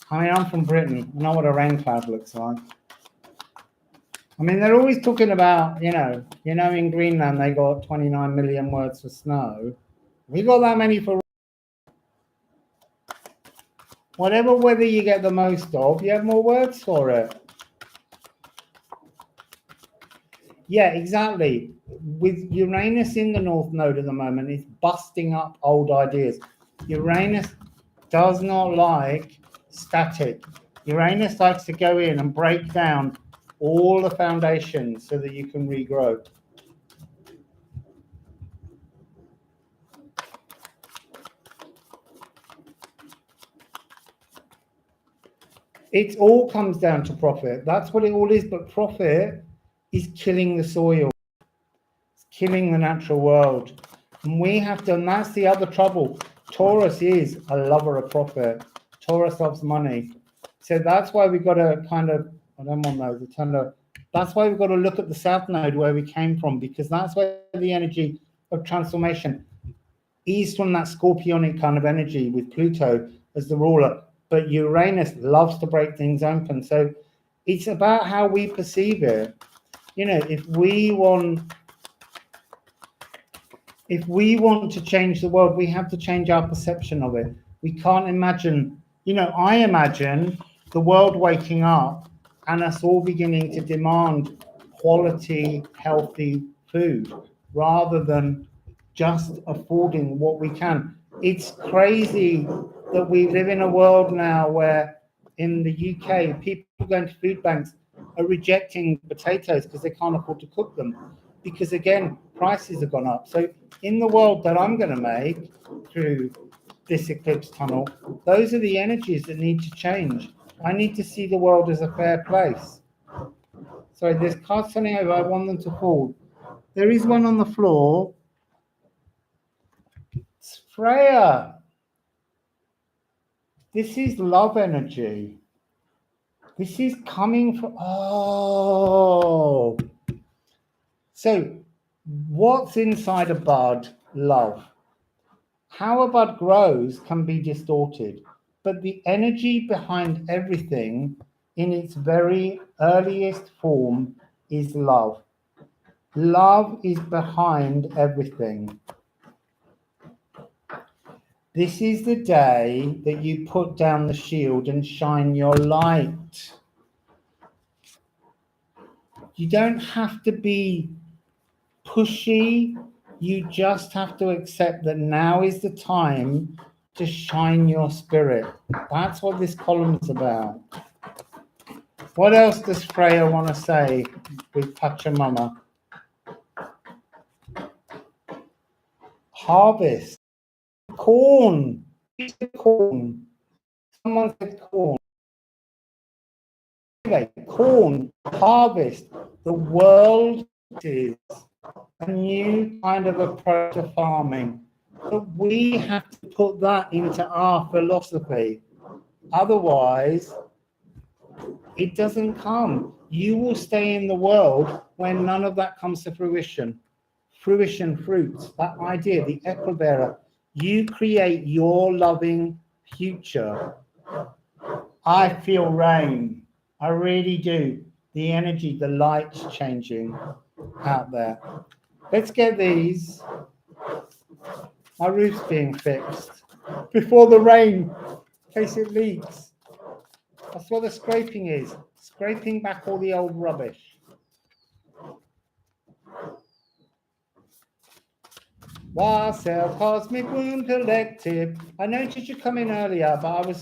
I mean, I'm from Britain. I know what a rain cloud looks like. I mean, they're always talking about, you know, in Greenland, they got 29 million words for snow. We got that many for whatever weather you get the most of, you have more words for it. Yeah, exactly. With Uranus in the North Node at the moment, it's busting up old ideas. Uranus does not like static. Uranus likes to go in and break down all the foundations so that you can regrow. It all comes down to profit. That's what it all is. But profit is killing the soil. It's killing the natural world. And we have to, and that's the other trouble. Taurus is a lover of profit. Taurus loves money. So that's why we've got to kind of, I don't want those, that's why we've got to look at the South Node where we came from, because that's where the energy of transformation is from, that Scorpionic kind of energy with Pluto as the ruler. But Uranus loves to break things open. So it's about how we perceive it. You know, if we want to change the world, we have to change our perception of it. We can't imagine, you know, I imagine the world waking up and us all beginning to demand quality, healthy food rather than just affording what we can. It's crazy that we live in a world now where in the UK, people going to food banks are rejecting potatoes because they can't afford to cook them. Because again, prices have gone up. So in the world that I'm going to make through this eclipse tunnel, those are the energies that need to change. I need to see the world as a fair place. So there's cards turning over. I want them to fall. There is one on the floor. It's Freya. This is love energy. This is coming from, oh. So what's inside a bud? Love. How a bud grows can be distorted, but the energy behind everything in its very earliest form is love. Love is behind everything. This is the day that you put down the shield and shine your light. You don't have to be pushy. You just have to accept that now is the time to shine your spirit. That's what this column is about. What else does Freya want to say with Pachamama? Harvest. Corn. Corn. Someone said corn. Anyway, corn. Harvest. The world is a new kind of approach to farming. But we have to put that into our philosophy. Otherwise, it doesn't come. You will stay in the world when none of that comes to fruition. Fruition fruits, that idea, the equibearer. You create your loving future. I feel rain. I really do. The energy, the light's changing out there. Let's get these. My roof's being fixed before the rain, in case it leaks. That's what the scraping is. Scraping back all the old rubbish. Wassail, Cosmic Wound Collective. I noticed you come in earlier, but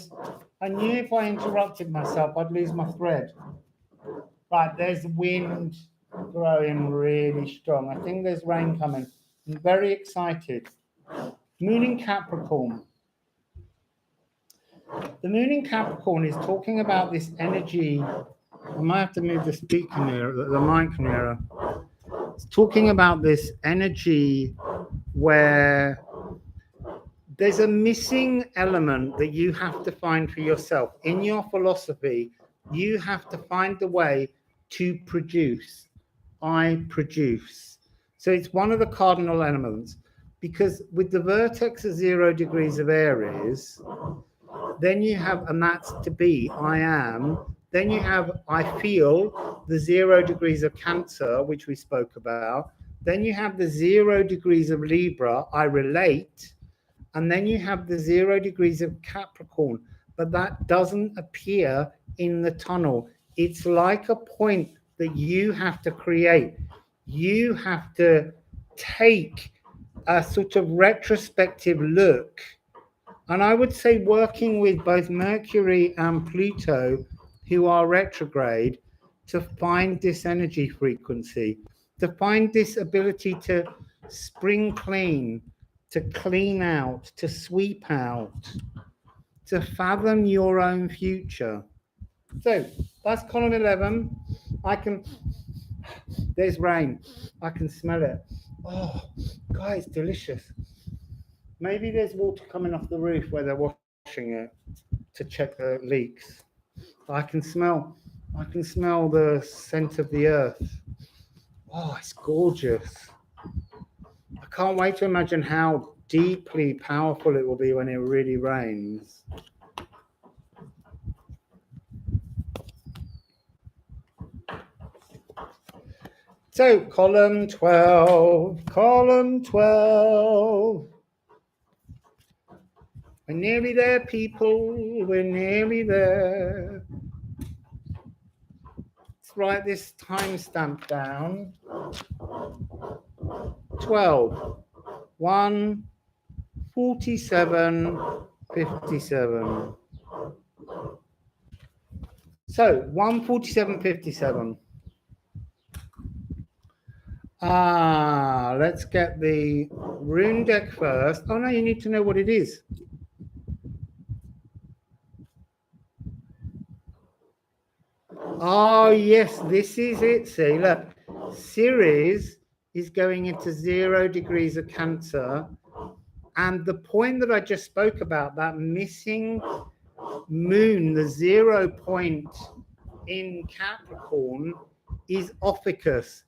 I knew if I interrupted myself, I'd lose my thread. Right, there's wind growing really strong. I think there's rain coming. I'm very excited. Moon in Capricorn. The moon in Capricorn is talking about this energy. I might have to move the speaker nearer, the mic nearer. It's talking about this energy where there's a missing element that you have to find for yourself. In your philosophy, you have to find a way to produce. I produce. So it's one of the cardinal elements, because with the vertex of 0 degrees of Aries, then you have, and that's to be, I am. Then you have, I feel, the 0 degrees of Cancer, which we spoke about. Then you have the 0 degrees of Libra, I relate. And then you have the 0 degrees of Capricorn, but that doesn't appear in the tunnel. It's like a point that you have to create. You have to take a sort of retrospective look. And I would say working with both Mercury and Pluto, who are retrograde, to find this energy frequency, to find this ability to spring clean, to clean out, to sweep out, to fathom your own future. So that's column 11. There's rain. I can smell it. Oh, guys, delicious. Maybe there's water coming off the roof where they're washing it to check the leaks. I can smell the scent of the earth. Oh, it's gorgeous. I can't wait to imagine how deeply powerful it will be when it really rains. So, column 12. We're nearly there, people. We're nearly there. Let's write this timestamp down. 12. 1, 47, 57. So 147.57. Let's get the rune deck first. Oh no, you need to know what it is. Oh yes, this is it. See, look, Ceres is going into 0 degrees of Cancer, and the point that I just spoke about, that missing moon, the 0 point in Capricorn, is Ophiuchus,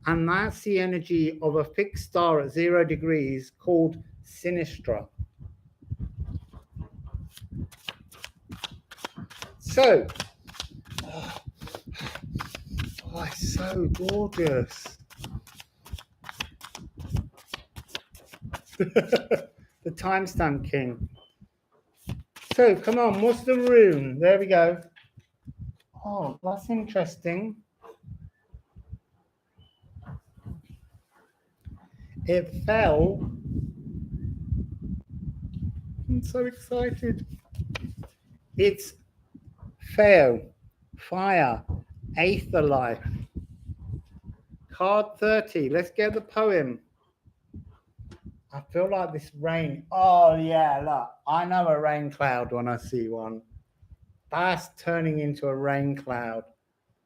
and that's the energy of a fixed star at 0 degrees called Sinistra. So, oh, it's so gorgeous. The timestamp king. So, come on, what's the rune? There we go. Oh, that's interesting. It fell. I'm so excited. It's Feo, fire, aether life. Card 30. Let's get the poem. I feel like this rain. Oh, yeah, look. I know a rain cloud when I see one. That's turning into a rain cloud.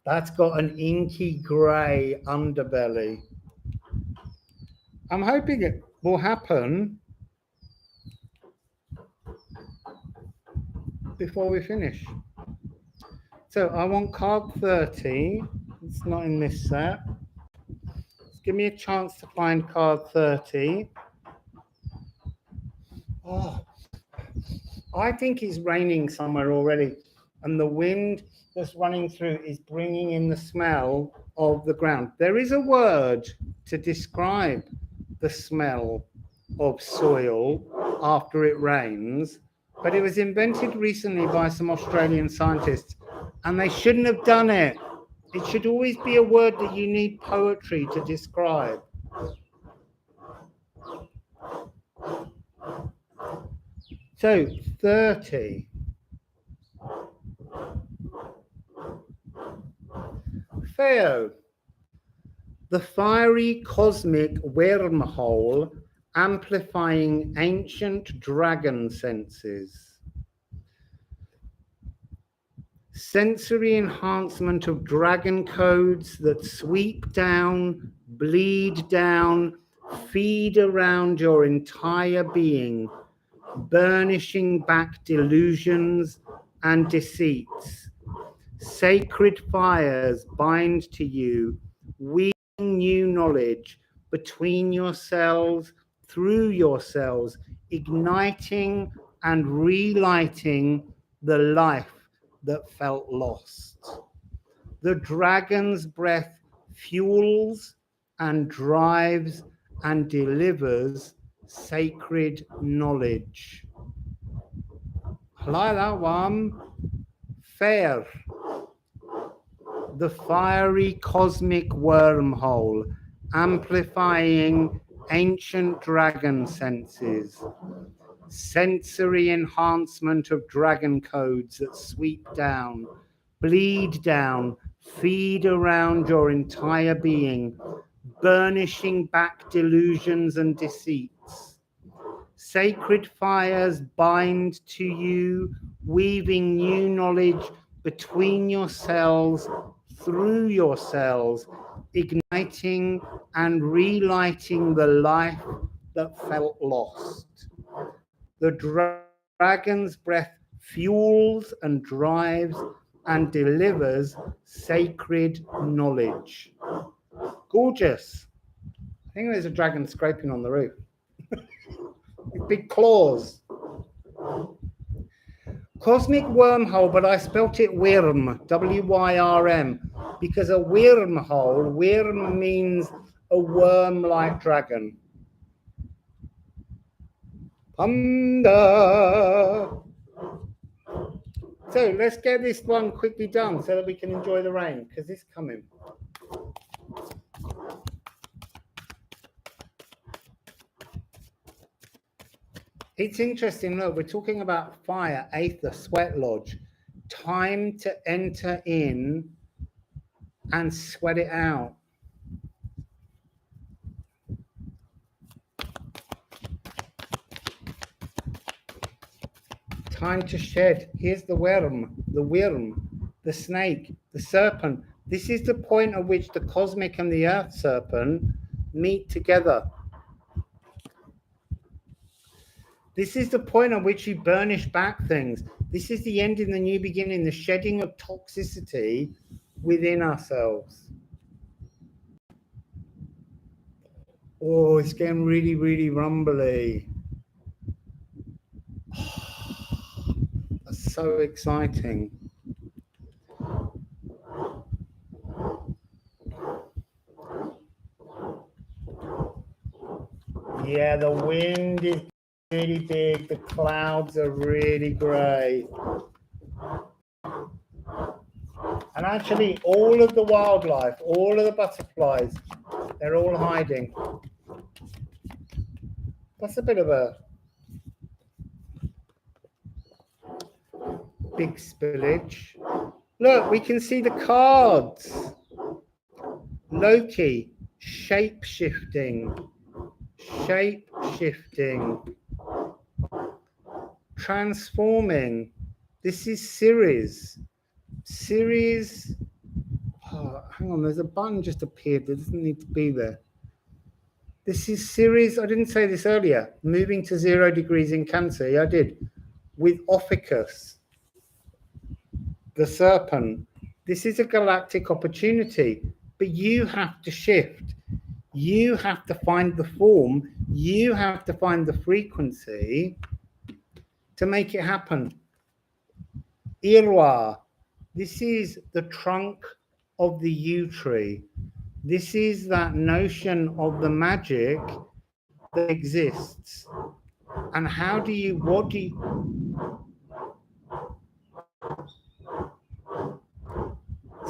That's got an inky grey underbelly. I'm hoping it will happen before we finish. So I want card 30. It's not in this set. Give me a chance to find card 30. Oh, I think it's raining somewhere already, and the wind that's running through is bringing in the smell of the ground. There is a word to describe the smell of soil after it rains, but it was invented recently by some Australian scientists, and they shouldn't have done it. It should always be a word that you need poetry to describe. So, 30. Feo, the fiery cosmic wormhole amplifying ancient dragon senses. Sensory enhancement of dragon codes that sweep down, bleed down, feed around your entire being, burnishing back delusions and deceits. Sacred fires bind to you, weaving new knowledge between yourselves, through yourselves, igniting and relighting the life that felt lost. The dragon's breath fuels and drives and delivers sacred knowledge. I like that one. Fair. The fiery cosmic wormhole, amplifying ancient dragon senses. Sensory enhancement of dragon codes that sweep down, bleed down, feed around your entire being, burnishing back delusions and deceits. Sacred fires bind to you, weaving new knowledge between yourselves, through yourselves, igniting and relighting the life that felt lost. The dragon's breath fuels and drives and delivers sacred knowledge. Gorgeous. I think there's a dragon scraping on the roof. With big claws. Cosmic wormhole, but I spelt it Wyrm, W-Y-R-M, because a wormhole, Wyrm means a worm-like dragon. Thunder. So let's get this one quickly done so that we can enjoy the rain, because it's coming. It's interesting, look, we're talking about fire, aether, sweat lodge. Time to enter in and sweat it out. Time to shed. Here's the worm, the snake, the serpent. This is the point at which the cosmic and the earth serpent meet together. This is the point at which you burnish back things. This is the end in the new beginning, the shedding of toxicity within ourselves. Oh, it's getting really, really rumbly. Oh, that's so exciting. Yeah, the wind is really big, the clouds are really grey. And actually, all of the wildlife, all of the butterflies, they're all hiding. That's a bit of a big spillage. Look, we can see the cards. Loki, shape-shifting, transforming. This is Ceres. Oh, hang on, there's a button just appeared that doesn't need to be there. This is Ceres. I didn't say this earlier. Moving to 0 degrees in Cancer. Yeah, I did. With Ophiuchus, the serpent. This is a galactic opportunity, but you have to shift. You have to find the form. You have to find the frequency to make it happen. Irwa. This is the trunk of the yew tree. This is that notion of the magic that exists. And how do you, what do you...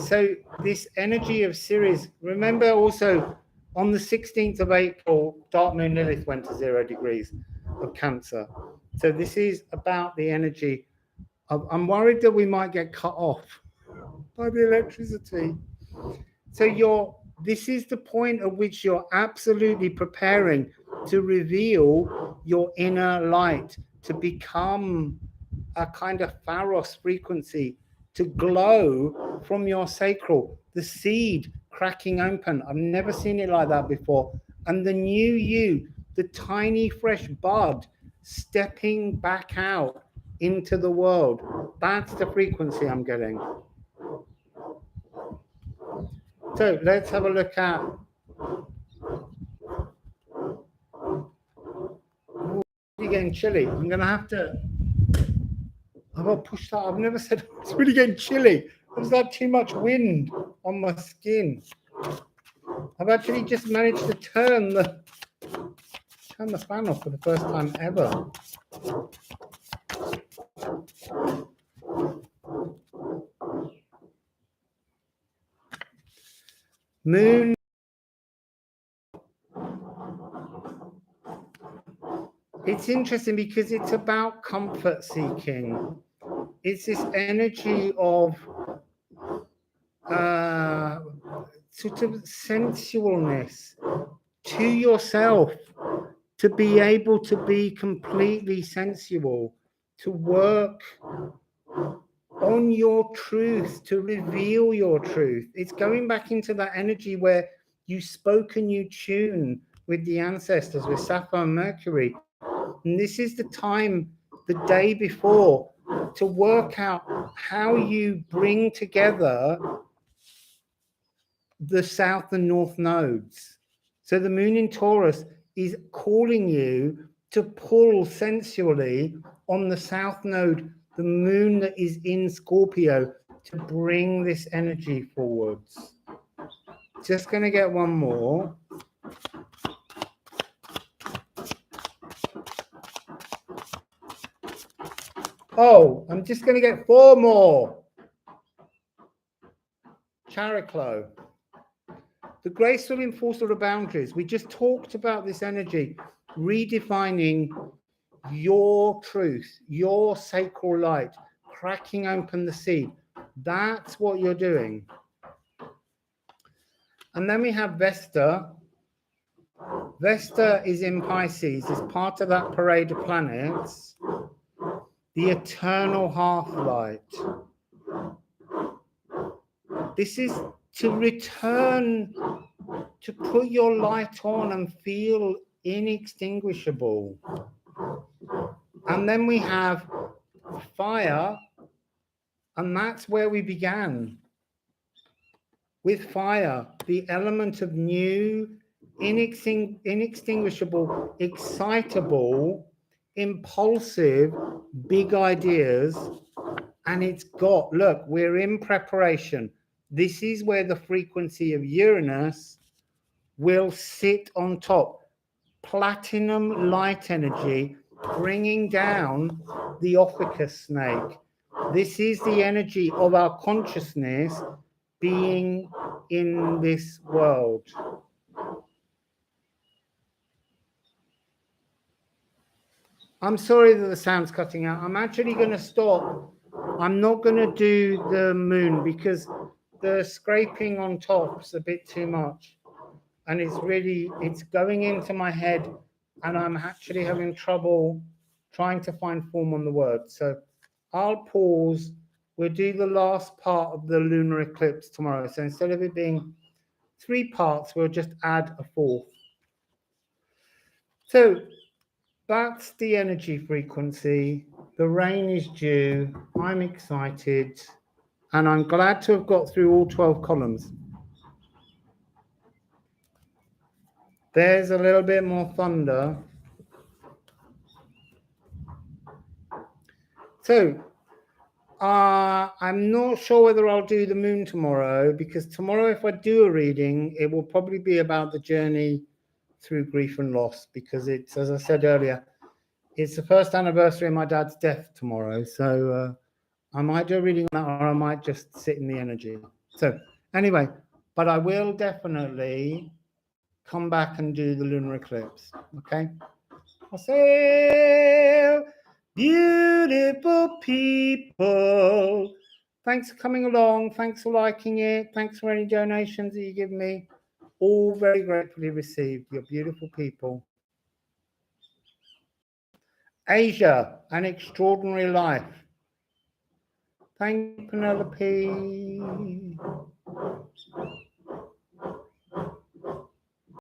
So this energy of Ceres, remember also on the 16th of April, Dark Moon Lilith went to 0 degrees of Cancer. So this is about the energy. I'm worried that we might get cut off by the electricity. So this is the point at which you're absolutely preparing to reveal your inner light, to become a kind of pharos frequency, to glow from your sacral, the seed cracking open. I've never seen it like that before. And the new you, the tiny fresh bud stepping back out into the world. That's the frequency I'm getting. So let's have a look at. Ooh, it's really getting chilly. I'm going to have to. I've got to push that. I've never said it's really getting chilly. There's that too much wind on my skin. I've actually just managed to turn the fan off for the first time ever. Moon. It's interesting because it's about comfort seeking. It's this energy of sort of sensualness to yourself, to be able to be completely sensual, to work on your truth, to reveal your truth. It's going back into that energy where you spoke and you tune with the ancestors, with Sappho and Mercury. And this is the time, the day before, to work out how you bring together the south and north nodes. So the moon in Taurus is calling you to pull sensually on the south node, the moon that is in Scorpio, to bring this energy forwards. Just going to get one more. Oh, I'm just going to get 4 more. Chariclo. The graceful enforcer of boundaries. We just talked about this energy, redefining your truth, your sacral light, cracking open the seed. That's what you're doing. And then we have Vesta. Vesta is in Pisces, is part of that parade of planets, the eternal half-light. This is to return, to put your light on and feel inextinguishable. And then we have fire, and that's where we began. With fire, the element of new, inextinguishable, excitable, impulsive, big ideas. And it's got, look, we're in preparation. This is where the frequency of Uranus will sit on top. Platinum light energy, bringing down the Ophiuchus snake. This is the energy of our consciousness being in this world. I'm sorry that the sound's cutting out. I'm actually going to stop. I'm not going to do the moon because the scraping on top's a bit too much. And it's going into my head, and I'm actually having trouble trying to find form on the word. So I'll pause. We'll do the last part of the lunar eclipse tomorrow. So instead of it being 3 parts, we'll just add a 4th. So that's the energy frequency. The rain is due. I'm excited. And I'm glad to have got through all 12 columns. There's a little bit more thunder. So I'm not sure whether I'll do the moon tomorrow, because tomorrow, if I do a reading, it will probably be about the journey through grief and loss, because it's, as I said earlier, it's the first anniversary of my dad's death tomorrow. So I might do a reading on that, or I might just sit in the energy. So anyway, but I will definitely come back and do the lunar eclipse. Okay. Wassail, beautiful people. Thanks for coming along. Thanks for liking it. Thanks for any donations that you give me. All very gratefully received. You're beautiful people. Asia, An Extraordinary Life. Thank you, Penelope.